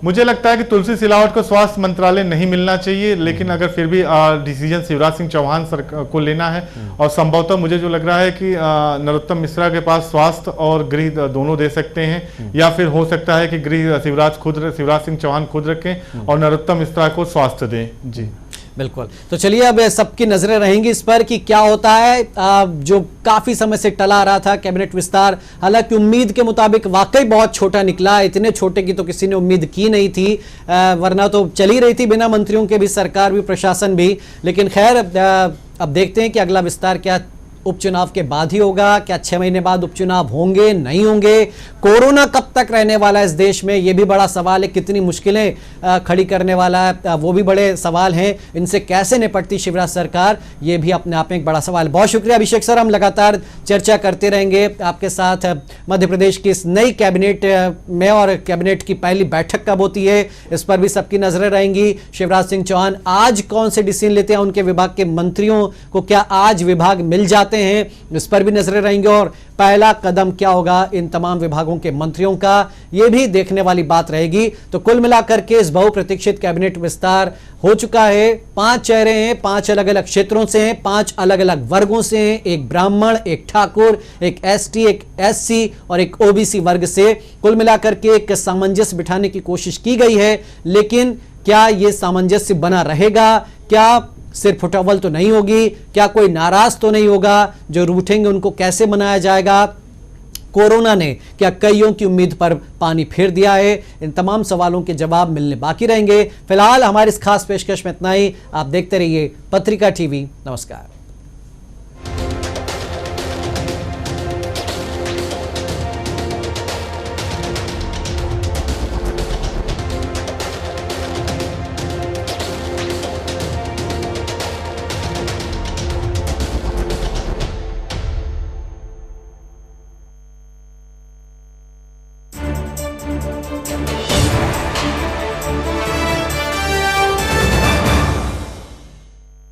मुझे लगता है कि तुलसी सिलावट को स्वास्थ्य मंत्रालय नहीं मिलना चाहिए, लेकिन अगर फिर भी डिसीजन शिवराज सिंह चौहान सर को लेना है, और संभवतः मुझे जो लग रहा है कि नरोत्तम मिश्रा के पास स्वास्थ्य और गृह दोनों दे सकते हैं, या फिर हो सकता है कि गृह शिवराज सिंह चौहान खुद रखें और नरोत्तम मिश्रा को स्वास्थ्य दें। जी बिल्कुल। तो चलिए, अब सबकी नजरें रहेंगी इस पर कि क्या होता है। जो काफी समय से टला रहा था कैबिनेट विस्तार, हालांकि उम्मीद के मुताबिक वाकई बहुत छोटा निकला। इतने छोटे की तो किसी ने उम्मीद की नहीं थी, वरना तो चली रही थी बिना मंत्रियों के भी सरकार भी, प्रशासन भी। लेकिन खैर, अब देखते हैं कि अगला विस्तार क्या उपचुनाव के बाद ही होगा। क्या 6 महीने बाद उपचुनाव होंगे, नहीं होंगे? कोरोना कब तक रहने वाला है इस देश में, ये भी बड़ा सवाल है। कितनी मुश्किलें खड़ी करने वाला है, वो भी बड़े सवाल हैं। इनसे कैसे निपटती शिवराज सरकार, ये भी अपने आप में एक बड़ा सवाल है। बहुत शुक्रिया अभिषेक सर, हम लगातार चर्चा करते रहेंगे आपके साथ मध्य प्रदेश की इस नई कैबिनेट में, और कैबिनेट की पहली बैठक कब होती है इस पर भी सबकी नजरें रहेंगी। शिवराज सिंह चौहान आज कौन से डिसीजन लेते हैं, उनके विभाग के मंत्रियों को क्या आज विभाग मिल जाते हैं, इस पर भी नजरें रहेंगे। और पहला कदम क्या होगा इन तमाम विभागों के मंत्रियों का, यह भी देखने वाली बात रहेगी। तो कुल मिलाकर के इस बहुप्रतीक्षित कैबिनेट विस्तार हो चुका है। 5 चेहरे हैं, 5 अलग अलग क्षेत्रों से हैं, 5 अलग अलग वर्गों से हैं। एक ब्राह्मण, एक ठाकुर, एक एसटी, एक एससी और एक ओबीसी वर्ग से। कुल मिलाकर के एक सामंजस्य बिठाने की कोशिश की गई है, लेकिन क्या यह सामंजस्य बना रहेगा? क्या सिर्फ फुटबॉल तो नहीं होगी? क्या कोई नाराज तो नहीं होगा? जो रूठेंगे उनको कैसे मनाया जाएगा? कोरोना ने क्या कईयों की उम्मीद पर पानी फेर दिया है? इन तमाम सवालों के जवाब मिलने बाकी रहेंगे। फिलहाल हमारी इस खास पेशकश में इतना ही। आप देखते रहिए पत्रिका टीवी। नमस्कार।